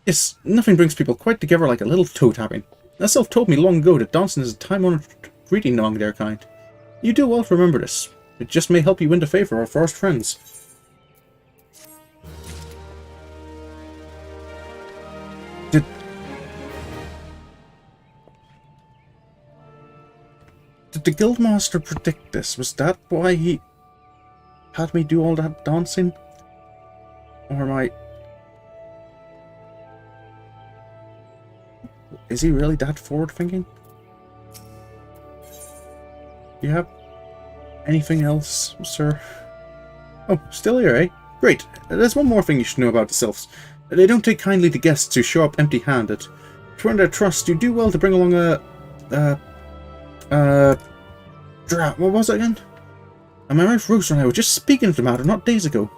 Yes, nothing brings people quite together like a little toe tapping. A Sylph told me long ago that dancing is a time-honored greeting among their kind. You do well to remember this. It just may help you win the favour of our forest friends. Did the Guildmaster predict this? Was that why he had me do all that dancing? Or am I... Is he really that forward-thinking? Do you have anything else, sir? Oh, still here, eh? Great. There's one more thing you should know about the Sylphs. They don't take kindly to guests who show up empty-handed. To earn their trust, you do well to bring along what was it again? And my wife Rosa and I were just speaking of the matter not days ago.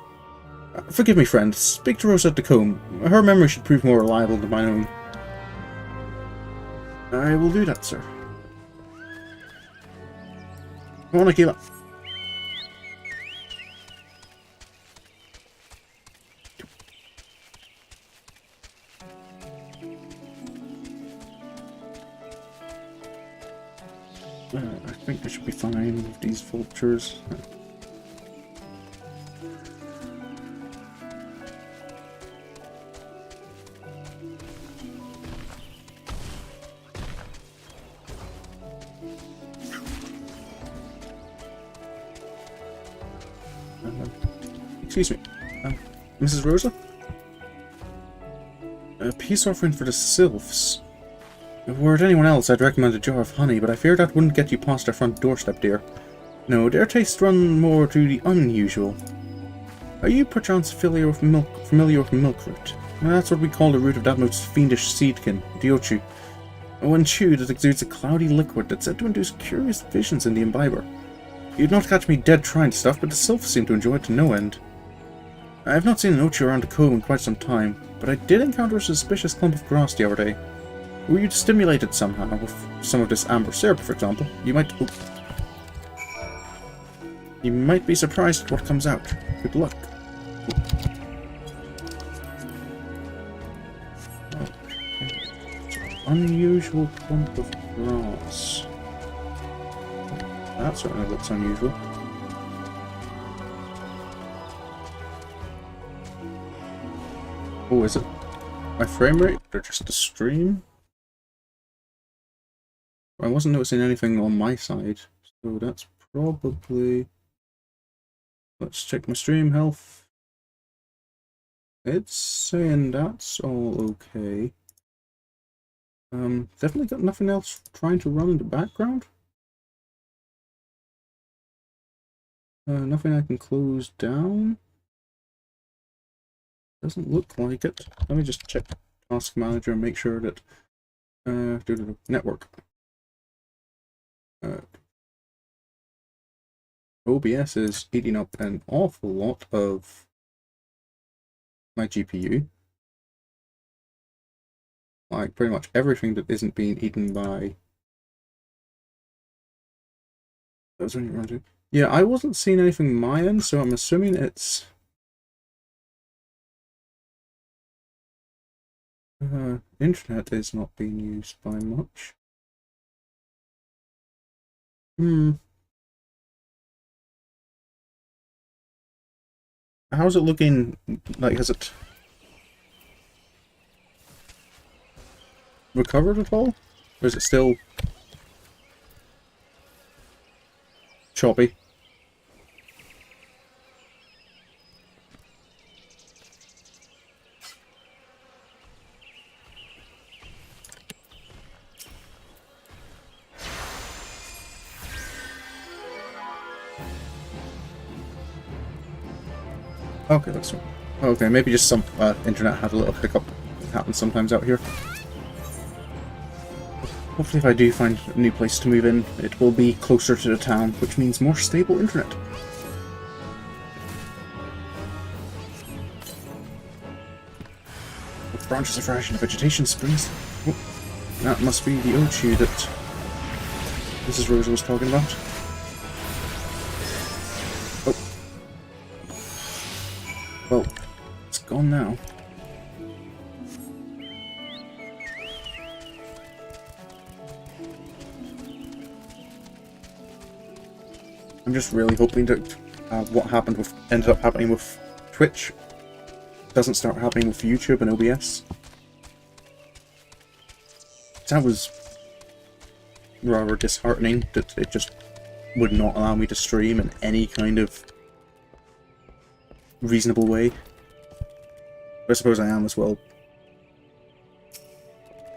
Forgive me, friend. Speak to Rosa at the comb. Her memory should prove more reliable than mine own. I will do that, sir. Come on, Akila. I think I should be fine with these vultures. Excuse me, Mrs. Rosa? A peace offering for the Sylphs. Were it anyone else, I'd recommend a jar of honey, but I fear that wouldn't get you past our front doorstep, dear. No, their tastes run more to the unusual. Are you perchance familiar with milkroot? That's what we call the root of that most fiendish seedkin, diochu. When chewed, it exudes a cloudy liquid that's said to induce curious visions in the imbiber. You'd not catch me dead trying stuff, but the Sylphs seem to enjoy it to no end. I have not seen an ochu around the cove in quite some time, but I did encounter a suspicious clump of grass the other day. Were you stimulated somehow with some of this amber syrup, for example? You might be surprised at what comes out. Good luck. Okay. Unusual clump of grass. That certainly looks unusual. Oh, is it my frame rate or just the stream? I wasn't noticing anything on my side, so that's probably... Let's check my stream health. It's saying that's all okay. Definitely got nothing else trying to run in the background. Nothing I can close down. Doesn't look like it. Let me just check Task Manager and make sure that network. OBS is eating up an awful lot of my GPU. Like pretty much everything that isn't being eaten by... That's when you run to. Yeah, I wasn't seeing anything my end, so I'm assuming it's... internet is not being used by much. How's it looking? Like, has it recovered at all? Or is it still choppy? Okay, that's right. Okay, maybe just some internet had a little hiccup. It happens sometimes out here. Hopefully if I do find a new place to move in, it will be closer to the town, which means more stable internet. The branches are fresh and the vegetation springs. Oh, that must be the Ochu that Mrs. Rosa was talking about. Well, it's gone now. I'm just really hoping that what ended up happening with Twitch doesn't start happening with YouTube and OBS. That was rather disheartening that it just would not allow me to stream in any kind of reasonable way. But I suppose I am as well.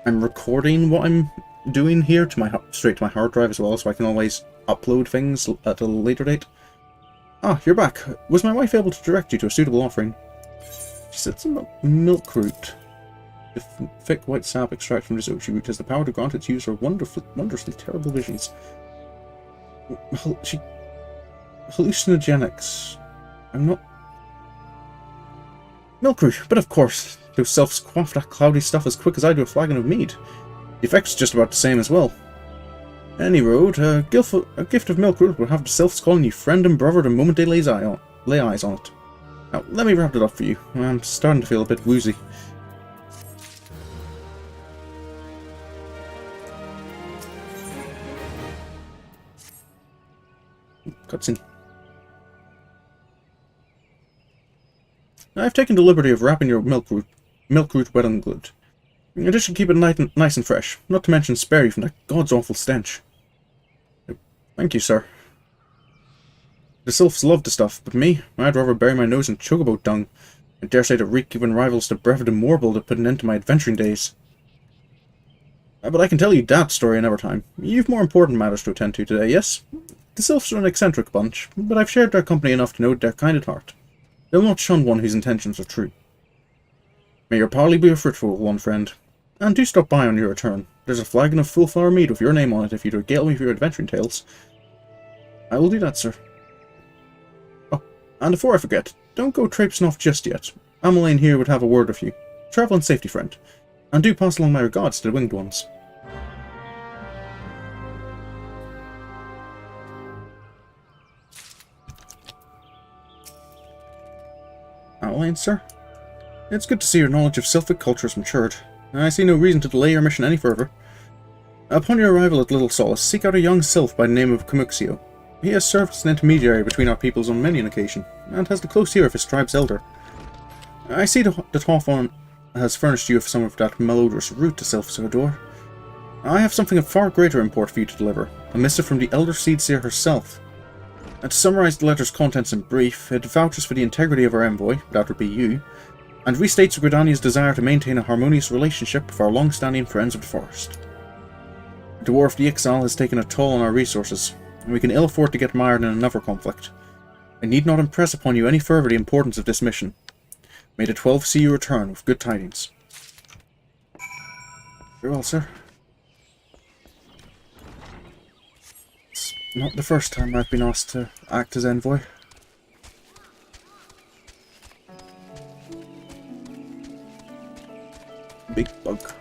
I'm recording what I'm doing here to straight to my hard drive as well, so I can always upload things at a later date. Ah, you're back. Was my wife able to direct you to a suitable offering? She said some milk root. The thick white sap extract from this Ochi root has the power to grant its user wondrously terrible visions. Hallucinogenics. I'm not... Milk root, but of course, those selves quaff that cloudy stuff as quick as I do a flagon of mead. The effect's just about the same as well. Any road, a gift of milk root will have the selves calling you friend and brother the moment they lay eyes on it. Now, let me wrap it up for you. I'm starting to feel a bit woozy. Cutscene. I've taken the liberty of wrapping your milk root well and good. This should keep it nice and fresh, not to mention spare you from that god's awful stench. Thank you, sir. The sylphs love the stuff, but me, I'd rather bury my nose in chocobo dung. I dare say the reek even rivals the breath of the Moorbull that put an end to my adventuring days. But I can tell you that story another time. You've more important matters to attend to today, yes? The sylphs are an eccentric bunch, but I've shared their company enough to know they're kind at heart. They'll not shun one whose intentions are true. May your parley be a fruitful one, friend. And do stop by on your return. There's a flagon of full flower mead with your name on it if you'd regale me for your adventuring tales. I will do that, sir. Oh, and before I forget, don't go traipsing off just yet. Ameline here would have a word with you. Travel in safety, friend. And do pass along my regards to the winged ones. Ameline, sir? It's good to see your knowledge of Sylphic culture has matured. I see no reason to delay your mission any further. Upon your arrival at Little Solace, seek out a young sylph by the name of Camuxio. He has served as an intermediary between our peoples on many an occasion, and has the close ear of his tribe's elder. I see that has furnished you with some of that malodorous root to Sylphs adore. I have something of far greater import for you to deliver, a missive from the Elder Seedseer herself. And to summarize the letter's contents in brief, it vouches for the integrity of our envoy, that would be you, and restates Gridania's desire to maintain a harmonious relationship with our long-standing friends of the forest. The war of the Exile has taken a toll on our resources, and we can ill afford to get mired in another conflict. I need not impress upon you any further the importance of this mission. May the 12 see you return with good tidings. Very well, sir. It's not the first time I've been asked to act as envoy. Big bug.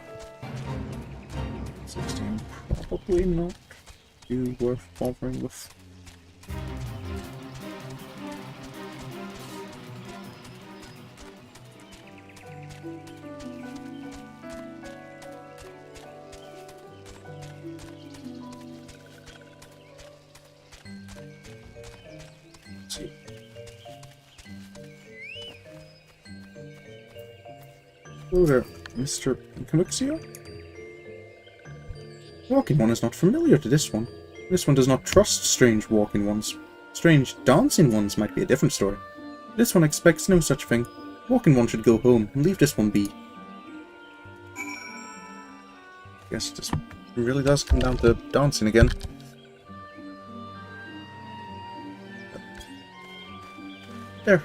16, probably not too worth bothering with. Let's see. Hello there, Mr. Canuxio? Walking One is not familiar to this one. This one does not trust strange walking ones. Strange dancing ones might be a different story. This one expects no such thing. Walking One should go home and leave this one be. Guess this really does come down to dancing again. There.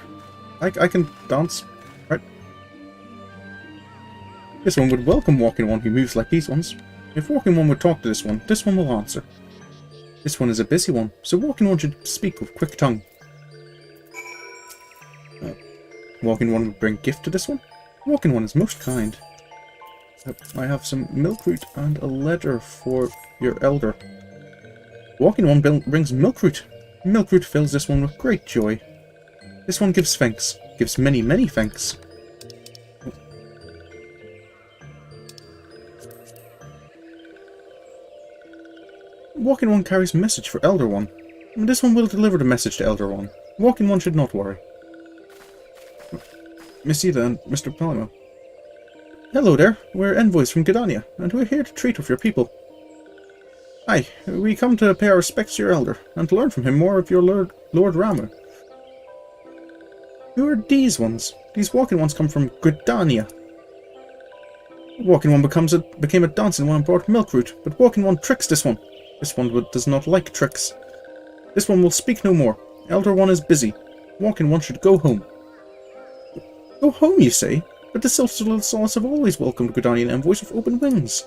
I can dance. Right. This one would welcome Walking One who moves like these ones. If Walking One would talk to this one will answer. This one is a busy one, so Walking One should speak with quick tongue. Walking One would bring gift to this one? Walking One is most kind. I have some milkroot and a letter for your elder. Walking One brings milkroot. Milkroot fills this one with great joy. This one gives thanks. Gives many, many thanks. Walking One carries message for Elder One. This one will deliver the message to Elder One. Walking One should not worry. Miss Ida and Mr. Palamo. Hello there, we're envoys from Gridania, and we're here to treat with your people. Hi, we come to pay our respects to your elder, and to learn from him more of your Lord Rama. Who are these ones? These Walking Ones come from Gridania. Walking One became a dancing one and brought milkroot, but Walking One tricks this one. This one does not like tricks. This one will speak no more. Elder One is busy. Walking One should go home. Go home, you say? But the Celestial Solace have always welcomed Gridanian envoys with open wings.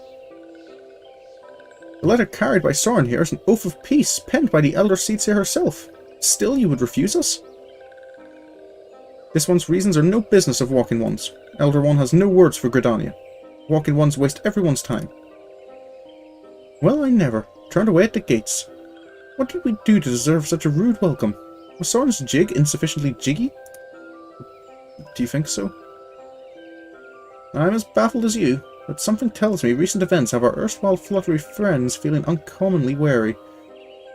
The letter carried by Sorin here is an oath of peace, penned by the Elder Seedseer herself. Still you would refuse us? This one's reasons are no business of Walking One's. Elder One has no words for Gridania. Walking Ones waste everyone's time. Well, I never. Turned away at the gates. What did we do to deserve such a rude welcome? Was Sorin's jig insufficiently jiggy? Do you think so? I'm as baffled as you, but something tells me recent events have our erstwhile fluttery friends feeling uncommonly wary.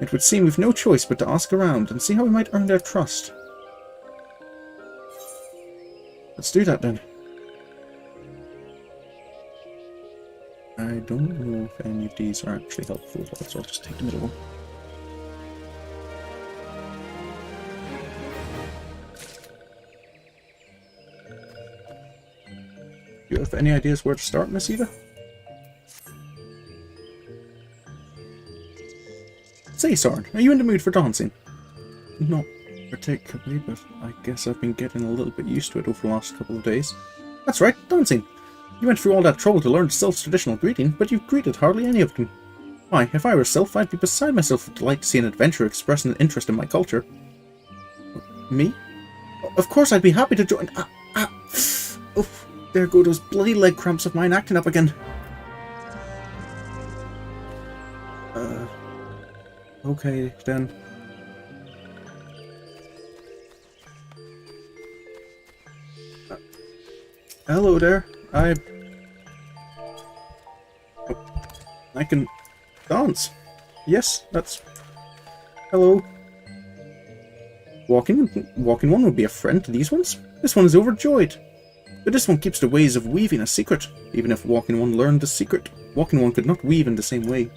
It would seem we've no choice but to ask around and see how we might earn their trust. Let's do that then. I don't know if any of these are actually helpful, so I'll just take the middle one. Do you have any ideas where to start, Miss Ida? Say, Sorin, are you in the mood for dancing? Not particularly, but I guess I've been getting a little bit used to it over the last couple of days. That's right, dancing! You went through all that trouble to learn Sylph's traditional greeting, but you've greeted hardly any of them. Why, if I were Sylph, I'd be beside myself with delight to see an adventurer expressing an interest in my culture. Me? Of course I'd be happy to join. Oof, there go those bloody leg cramps of mine acting up again. Okay, then. Hello there. I can dance. Yes, that's... Hello. Walking One would be a friend to these ones. This one is overjoyed. But this one keeps the ways of weaving a secret. Even if Walking One learned the secret, Walking One could not weave in the same way.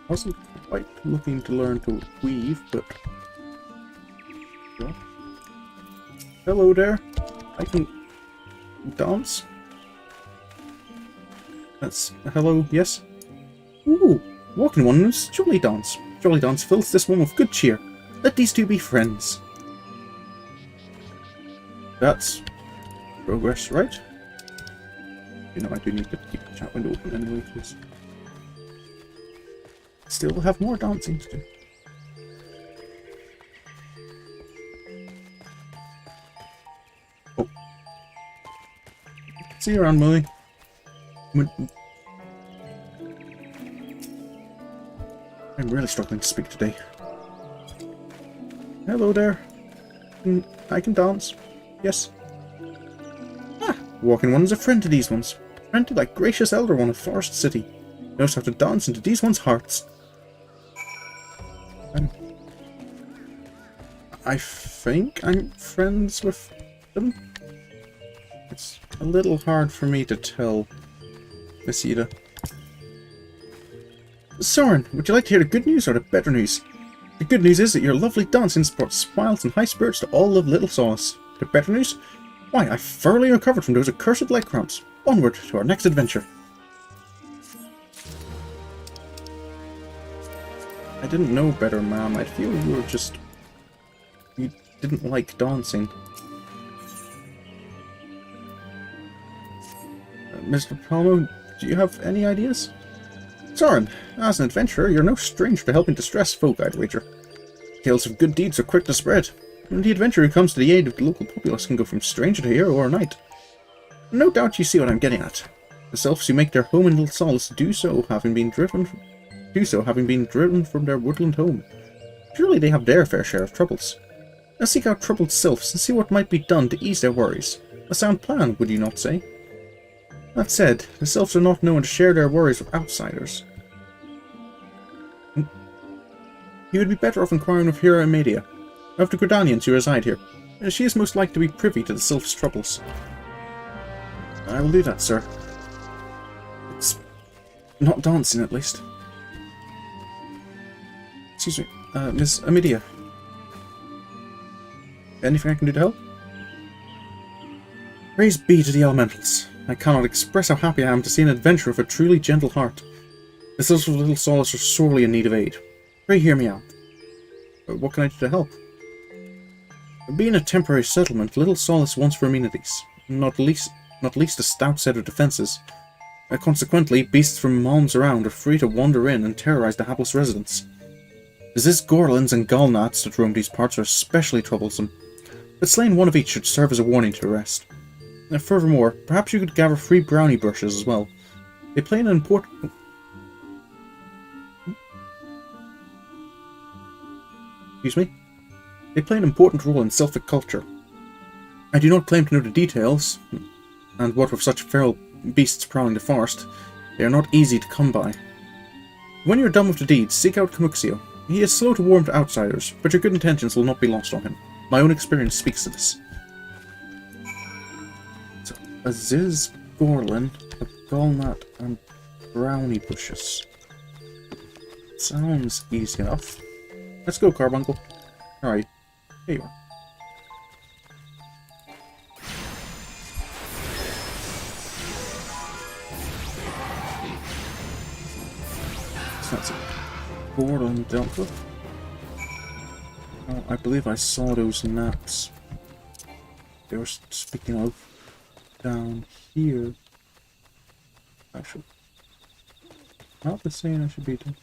I wasn't quite looking to learn to weave, but... Well. Hello there. I can dance. That's hello, yes. Ooh, Walking One's Jolly Dance. Jolly Dance fills this one with good cheer. Let these two be friends. That's progress, right? You know, I do need to keep the chat window open anyway, because still have more dancing to do. Oh. See you around, Molly. I'm really struggling to speak today. Hello there. I can dance. Yes. Ah, Walking One is a friend to these ones. Friend to that gracious Elder One of Forest City. Knows how to dance into these ones' hearts. I think I'm friends with them. It's a little hard for me to tell, Miss Ida. Sorin, would you like to hear the good news or the better news? The good news is that your lovely dancing brought smiles and high spirits to all of Little Solace. The better news? Why, I've thoroughly recovered from those accursed leg cramps. Onward to our next adventure. I didn't know better, ma'am. I feel you were just... You didn't like dancing. Mr. Palmo, do you have any ideas? Sorin, as an adventurer, you're no stranger to helping distressed folk, I'd wager. Tales of good deeds are quick to spread, and the adventurer who comes to the aid of the local populace can go from stranger to hero overnight. No doubt you see what I'm getting at. The Sylphs who make their home in Little Solace do so having been driven from their woodland home. Surely they have their fair share of troubles. Now seek out troubled Sylphs and see what might be done to ease their worries. A sound plan, would you not say? That said, the Sylphs are not known to share their worries with outsiders. You would be better off inquiring of Hira Amedia, of the Gridanians who reside here. She is most likely to be privy to the Sylphs' troubles. I will do that, sir. It's not dancing, at least. Excuse me, Miss Amedia. Anything I can do to help? Praise be to the elementals. I cannot express how happy I am to see an adventurer with a truly gentle heart. The Sylphs of Little Solace are sorely in need of aid. Pray hear me out. What can I do to help? Being a temporary settlement, Little Solace wants for amenities, not least a stout set of defences. Consequently, beasts from malms around are free to wander in and terrorise the hapless residents. These Gorlins and Galnats that roam these parts are especially troublesome, but slaying one of each should serve as a warning to the rest. Furthermore, perhaps you could gather 3 brownie bushes as well. They play an important... Excuse me? They play an important role in Sylphic culture. I do not claim to know the details, and what with such feral beasts prowling the forest, they are not easy to come by. When you are done with the deeds, seek out Camuxio. He is slow to warm to outsiders, but your good intentions will not be lost on him. My own experience speaks to this. So, a Ziz Gorlin, a Galnat, and brownie bushes. Sounds easy enough. Let's go, Carbuncle. Alright, here you are. So that's a Gorlin dealt with. Oh, I believe I saw those naps. They were speaking of down here. I should not be saying I should be doing.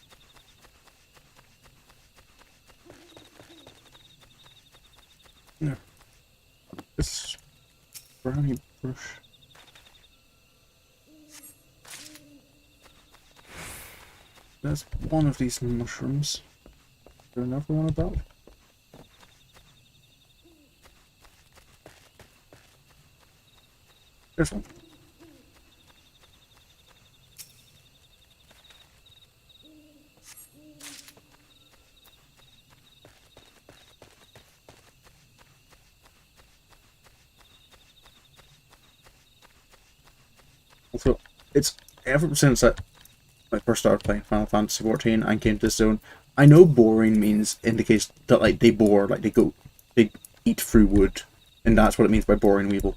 No. This brownie bush. There's one of these mushrooms. Is there another one about? There's one. although it's ever since I first started playing Final Fantasy XIV and came to this zone, I know boring indicates that like they bore, like they eat through wood, and that's what it means by boring weevil.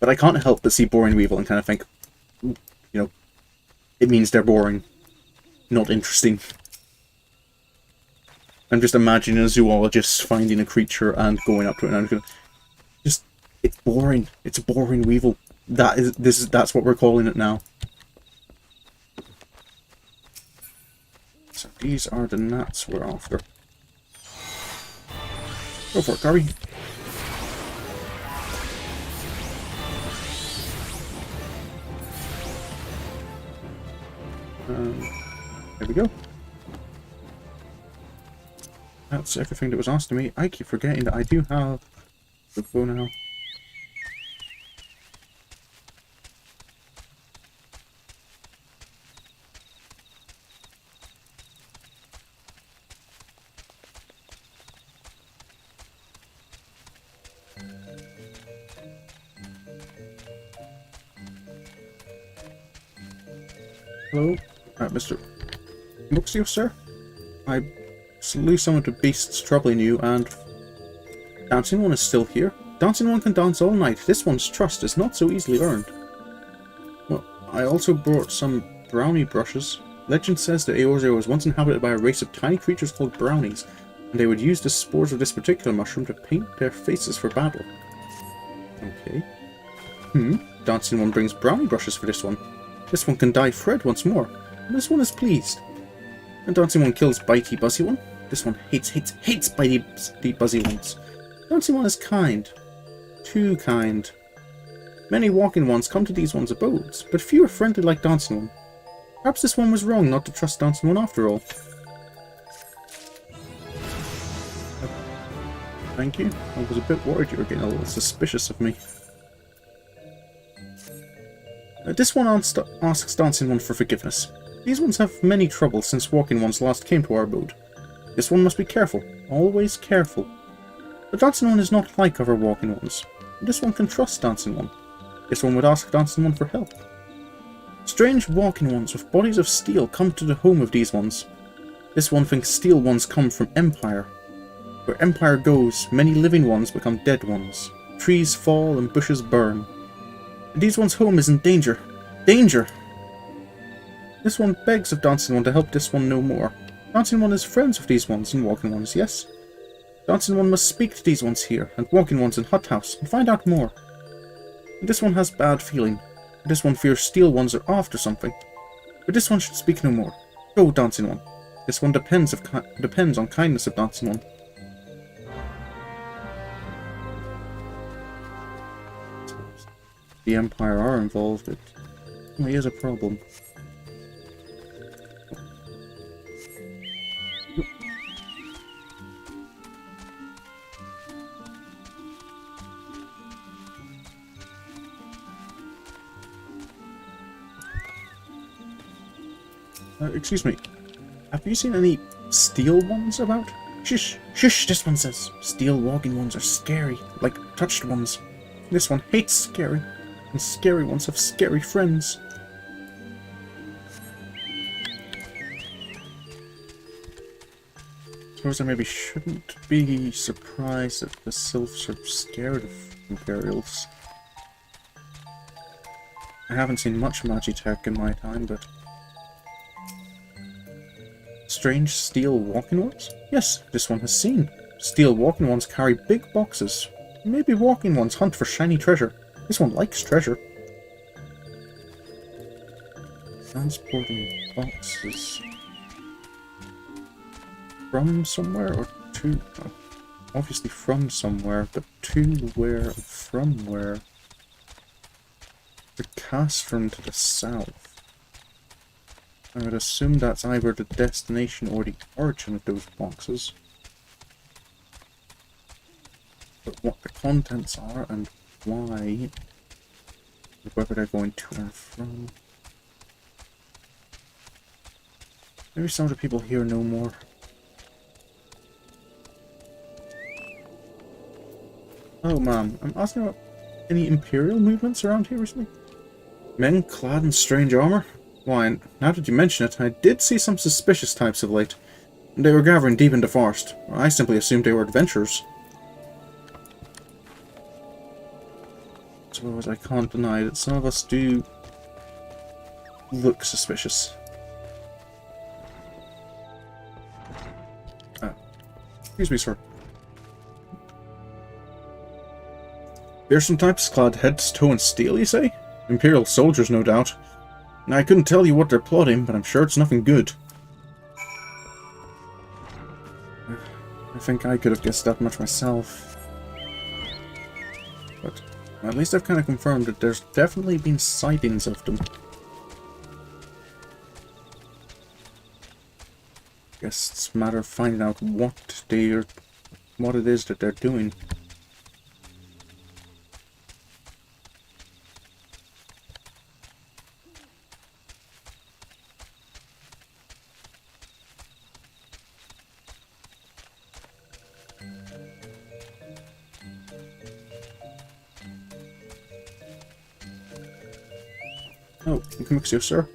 But I can't help but see boring weevil and kind of think, you know, it means they're boring, not interesting. I'm just imagining a zoologist finding a creature and going up to it and going, just, it's boring. It's a boring weevil. That's what we're calling it now. So these are the gnats we're after. Go for it, Garby. There we go. That's everything that was asked of me. I keep forgetting that I do have the bow now. Hello, Mr. Muxio, sir? I slew some of the beasts troubling you, and Dancing One is still here. Dancing One can dance all night. This one's trust is not so easily earned. Well, I also brought some brownie brushes. Legend says that Eorzea was once inhabited by a race of tiny creatures called brownies, and they would use the spores of this particular mushroom to paint their faces for battle. Okay. Dancing One brings brownie brushes for this one. This one can dye Fred once more. This one is pleased. And Dancing One kills Bitey Buzzy One. This one hates Bitey Buzzy Ones. Dancing One is kind. Too kind. Many walking ones come to these ones' abodes, but few are friendly like Dancing One. Perhaps this one was wrong not to trust Dancing One after all. Thank you. I was a bit worried you were getting a little suspicious of me. This one asks Dancing One for forgiveness. These ones have many troubles since walking ones last came to our abode. This one must be careful, always careful. But Dancing One is not like other walking ones. This one can trust Dancing One. This one would ask Dancing One for help. Strange walking ones with bodies of steel come to the home of these ones. This one thinks steel ones come from Empire. Where Empire goes, many living ones become dead ones. Trees fall and bushes burn. These one's home is in danger. Danger! This one begs of Dancing One to help this one no more. Dancing One is friends with these ones and walking ones, yes? Dancing One must speak to these ones here, and walking ones in Hut House, and find out more. This one has bad feeling. This one fears steel ones are after something. But this one should speak no more. Go, Dancing One. This one depends on kindness of Dancing One. The Empire are involved, it really is a problem. Excuse me, have you seen any steel ones about? Shush, shush, this one says. Steel walking ones are scary, like touched ones. This one hates scary. And scary ones have scary friends. Suppose I maybe shouldn't be surprised that the Sylphs are scared of Imperials. I haven't seen much Magitech in my time, but... Strange steel walking ones? Yes, this one has seen. Steel walking ones carry big boxes. Maybe walking ones hunt for shiny treasure. This one likes treasure. Transporting boxes from somewhere or to? Oh, obviously from somewhere, but to where and from where? The Castrum to the south. I would assume that's either the destination or the origin of those boxes. But what the contents are and why, whether they're going to and from. Maybe some of the people here know more. Oh, ma'am, I'm asking about any Imperial movements around here recently? Men clad in strange armor? Why, now that you mention it, I did see some suspicious types of late. They were gathering deep in the forest. I simply assumed they were adventurers. Suppose I can't deny that some of us do look suspicious. Excuse me, sir. Fearsome types clad head to toe in steel, you say? Imperial soldiers, no doubt. I couldn't tell you what they're plotting, but I'm sure it's nothing good. I think I could have guessed that much myself. But at least I've kind of confirmed that there's definitely been sightings of them. Guess it's a matter of finding out what it is that they're doing. Oh, you can mix you, sir.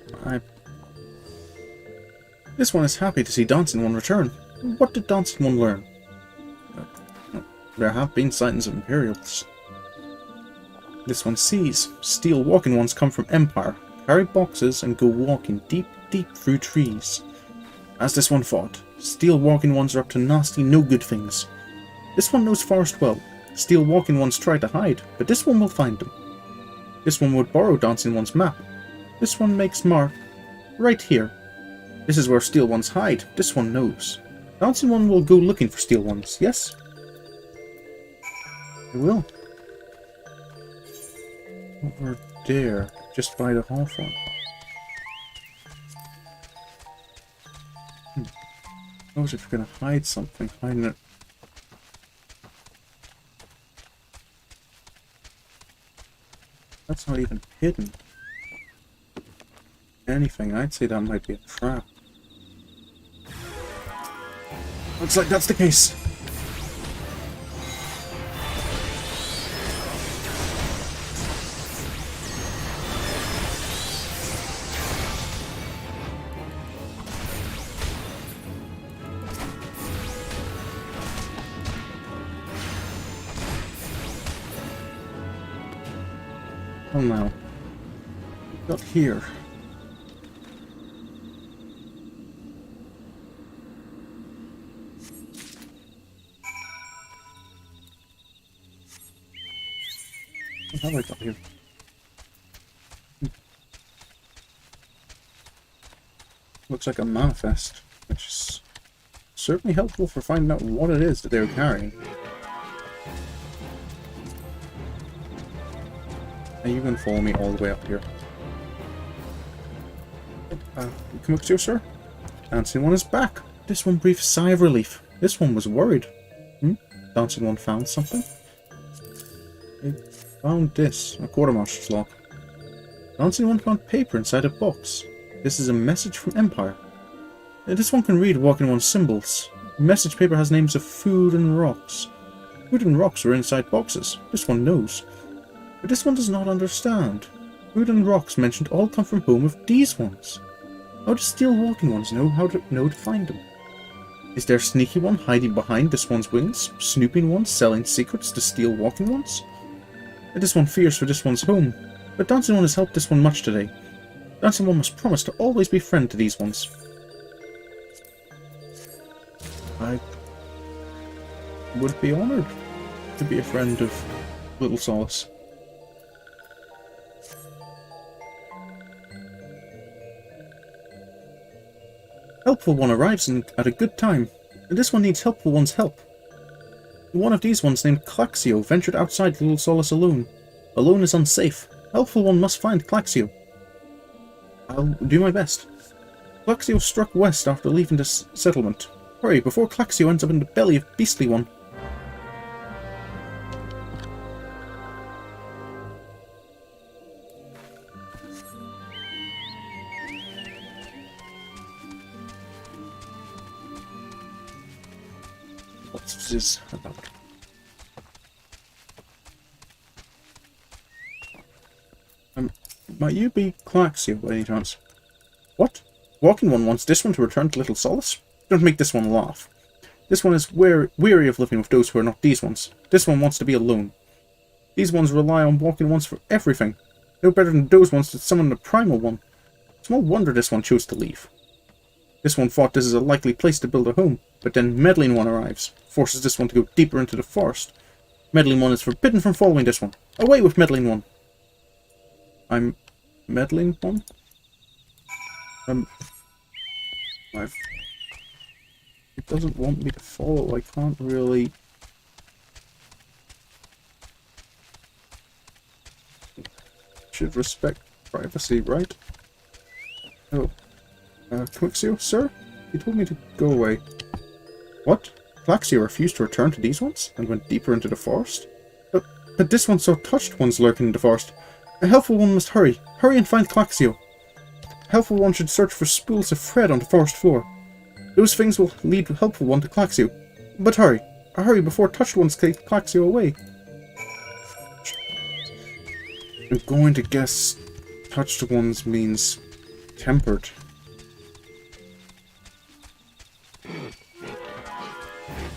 This one is happy to see Dancing One return. What did Dancing One learn? There have been sightings of Imperials. This one sees. Steel walking ones come from Empire, carry boxes, and go walking deep, deep through trees. As this one thought, steel walking ones are up to nasty, no good things. This one knows forest well. Steel walking ones try to hide, but this one will find them. This one would borrow Dancing One's map. This one makes mark right here. This is where steel ones hide. This one knows. Dancing One will go looking for steel ones, yes? I will. Over there, just by the hawthorn. Suppose if you're gonna hide something, hiding it. That's not even hidden. Anything, I'd say that might be a trap. Looks like that's the case. Oh no. Got here. How have I got here? Looks like a manifest, which is certainly helpful for finding out what it is that they're carrying. Are you going to follow me all the way up here? Come up to you, sir. Dancing One is back. This one breathed a sigh of relief. This one was worried. Dancing One found something? Found this, a quartermaster's log. Dancing One found paper inside a box. This is a message from Empire. This one can read Walking One's symbols. The message paper has names of food and rocks. Food and rocks were inside boxes. This one knows. But this one does not understand. Food and rocks mentioned all come from home of these ones. How do Steel Walking Ones know to find them? Is there a sneaky one hiding behind this one's wings? Snooping one selling secrets to Steel Walking Ones? This one fears for this one's home, but Dancing One has helped this one much today. Dancing One must promise to always be friend to these ones. I would be honored to be a friend of Little Solace. Helpful One arrives at a good time, and this one needs Helpful One's help. One of these ones named Claxio ventured outside Little Solace alone. Alone is unsafe. Helpful One must find Claxio. I'll do my best. Claxio struck west after leaving this settlement. Hurry, before Claxio ends up in the belly of Beastly One. What's this about? Might you be Claxio by any chance? What? Walking One wants this one to return to Little Solace? Don't make this one laugh. This one is weary of living with those who are not these ones. This one wants to be alone. These ones rely on Walking Ones for everything. No better than those ones that summon the Primal One. Small wonder this one chose to leave. This one thought this is a likely place to build a home, but then Meddling One arrives, forces this one to go deeper into the forest. Meddling One is forbidden from following this one. Away with Meddling One! I'm Meddling One? It doesn't want me to follow. I can't really... Should respect privacy, right? Oh. Quixio, sir? You told me to go away. What? Claxio refused to return to these ones, and went deeper into the forest? But this one saw touched ones lurking in the forest. A helpful one must hurry. Hurry and find Claxio. A helpful one should search for spools of thread on the forest floor. Those things will lead the helpful one to Claxio. But hurry. Hurry before touched ones take Claxio away. I'm going to guess touched ones means tempered.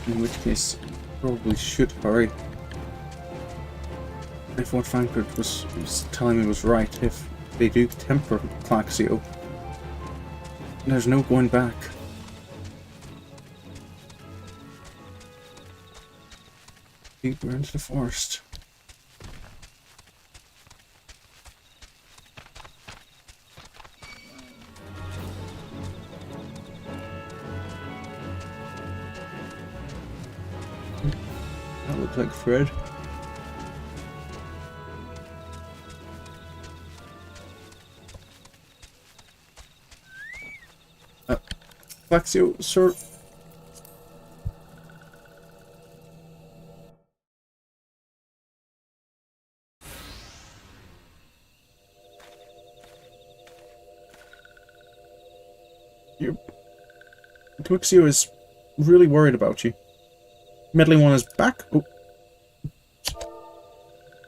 In which case, probably should hurry. If what Frankfurt was telling me was right, if they do temper Claxio, there's no going back. Deeper into the forest. That looks like Fred. Claxio, sir. Quixio is really worried about you. Meddling One is back. Oh.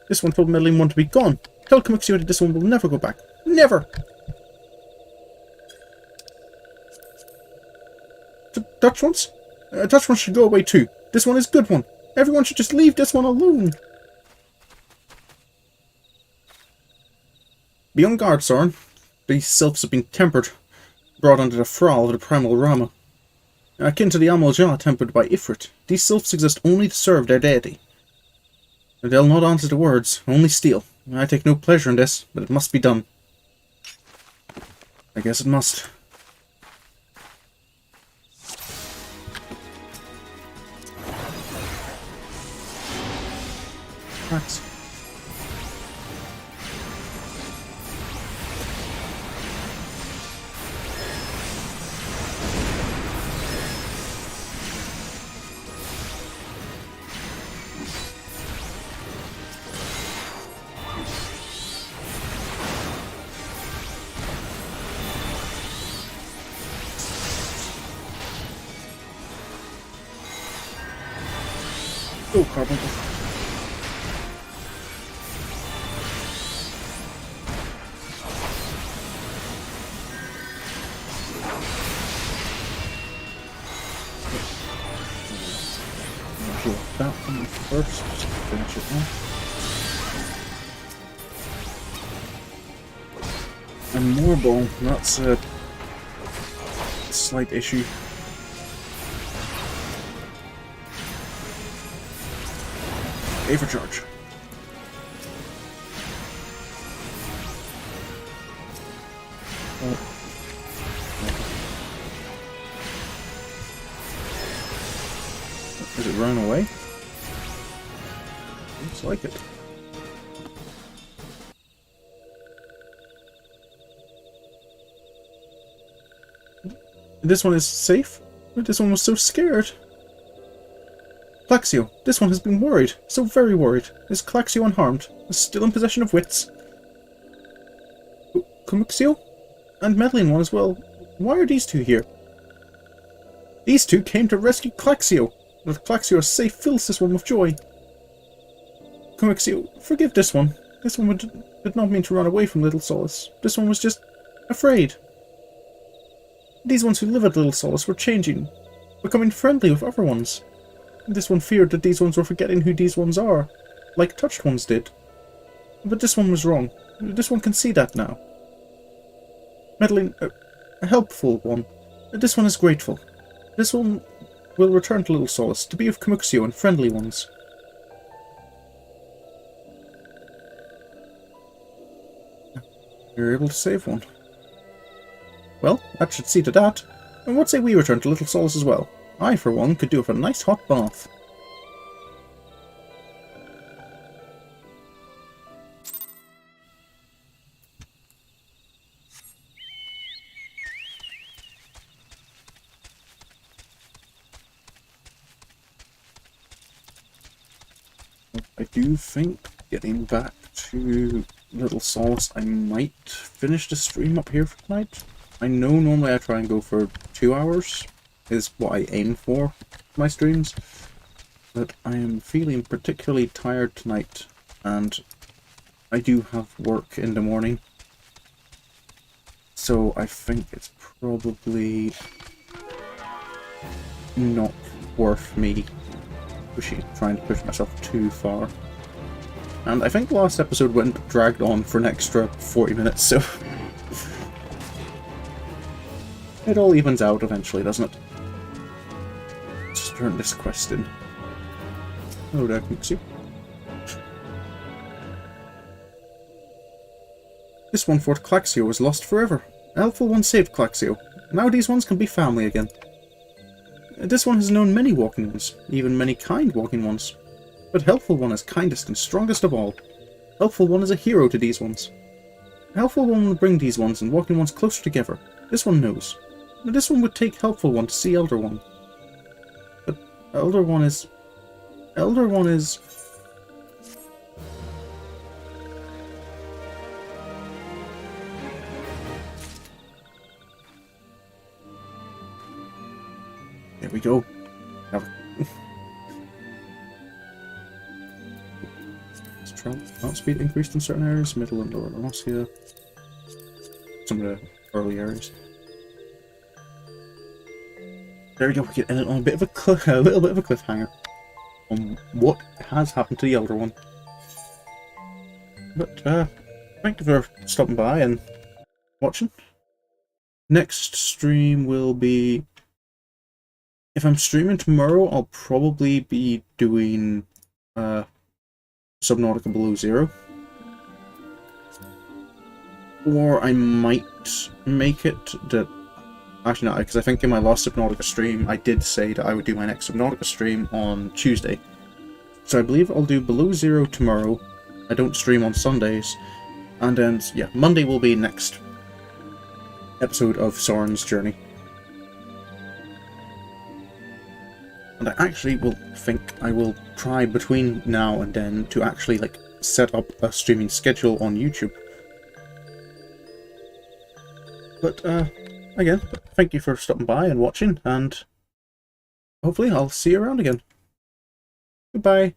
This one told Meddling One to be gone. Tell Quixio that this one will never go back. Never! Dutch ones? Dutch ones should go away too. This one is good one. Everyone should just leave this one alone. Be on guard, Sorin. These sylphs have been tempered, brought under the thrall of the primal Rama. Akin to the Amal-Jah tempered by Ifrit, these sylphs exist only to serve their deity. They'll not answer to words, only steal. I take no pleasure in this, but it must be done. I guess it must. Cracks. Oh, carbon. That one first, just finish it now. And more ball, that's a slight issue. Favor charge. Oh. Is it running away? Looks like it. This one is safe? But this one was so scared. Claxio, this one has been worried. So very worried. Is Claxio unharmed? Is still in possession of wits? Quixio? And Meddling One as well. Why are these two here? These two came to rescue Claxio. That Claxio is safe fills this one with joy. Quixio, forgive this one. This one would did not mean to run away from Little Solace. This one was just afraid. These ones who live at Little Solace were changing, becoming friendly with other ones. This one feared that these ones were forgetting who these ones are, like touched ones did. But this one was wrong. This one can see that now. Meddling, a helpful one. This one is grateful. This one will return to Little Solace to be with Kamuxio and friendly ones. You're able to save one. Well, that should see to that. And what say we return to Little Solace as well? I, for one, could do with a nice hot bath. I do think, getting back to Little Solace, I might finish the stream up here for tonight. I know normally I try and go for 2 hours, is what I aim for my streams, but I am feeling particularly tired tonight, and I do have work in the morning, so I think it's probably not worth me trying to push myself too far. And I think the last episode dragged on for an extra 40 minutes, so it all evens out eventually, doesn't it? Let's turn this quest in. Hello there, Kamuxio. This one Fort Claxio was lost forever. A helpful one saved Claxio. Now these ones can be family again. This one has known many walking ones, even many kind walking ones. But Helpful One is kindest and strongest of all. Helpful One is a hero to these ones. Helpful One will bring these ones and walking ones closer together. This one knows. This one would take Helpful One to see Elder One. But Elder One is... There we go. Travel speed increased in certain areas, middle and lower Lominsa. Some of the early areas. There we go. We get in on a little bit of a cliffhanger on what has happened to the Elder One. But thank you for stopping by and watching. Next stream will be, if I'm streaming tomorrow, I'll probably be doing Subnautica Below Zero. Or I might make it that... Actually not, because I think in my last Subnautica stream I did say that I would do my next Subnautica stream on Tuesday. So I believe I'll do Below Zero tomorrow. I don't stream on Sundays. And then, yeah, Monday will be next episode of Sorin's Journey. And I actually will think I will try between now and then to actually like set up a streaming schedule on YouTube. But again, thank you for stopping by and watching, and hopefully I'll see you around again. Goodbye.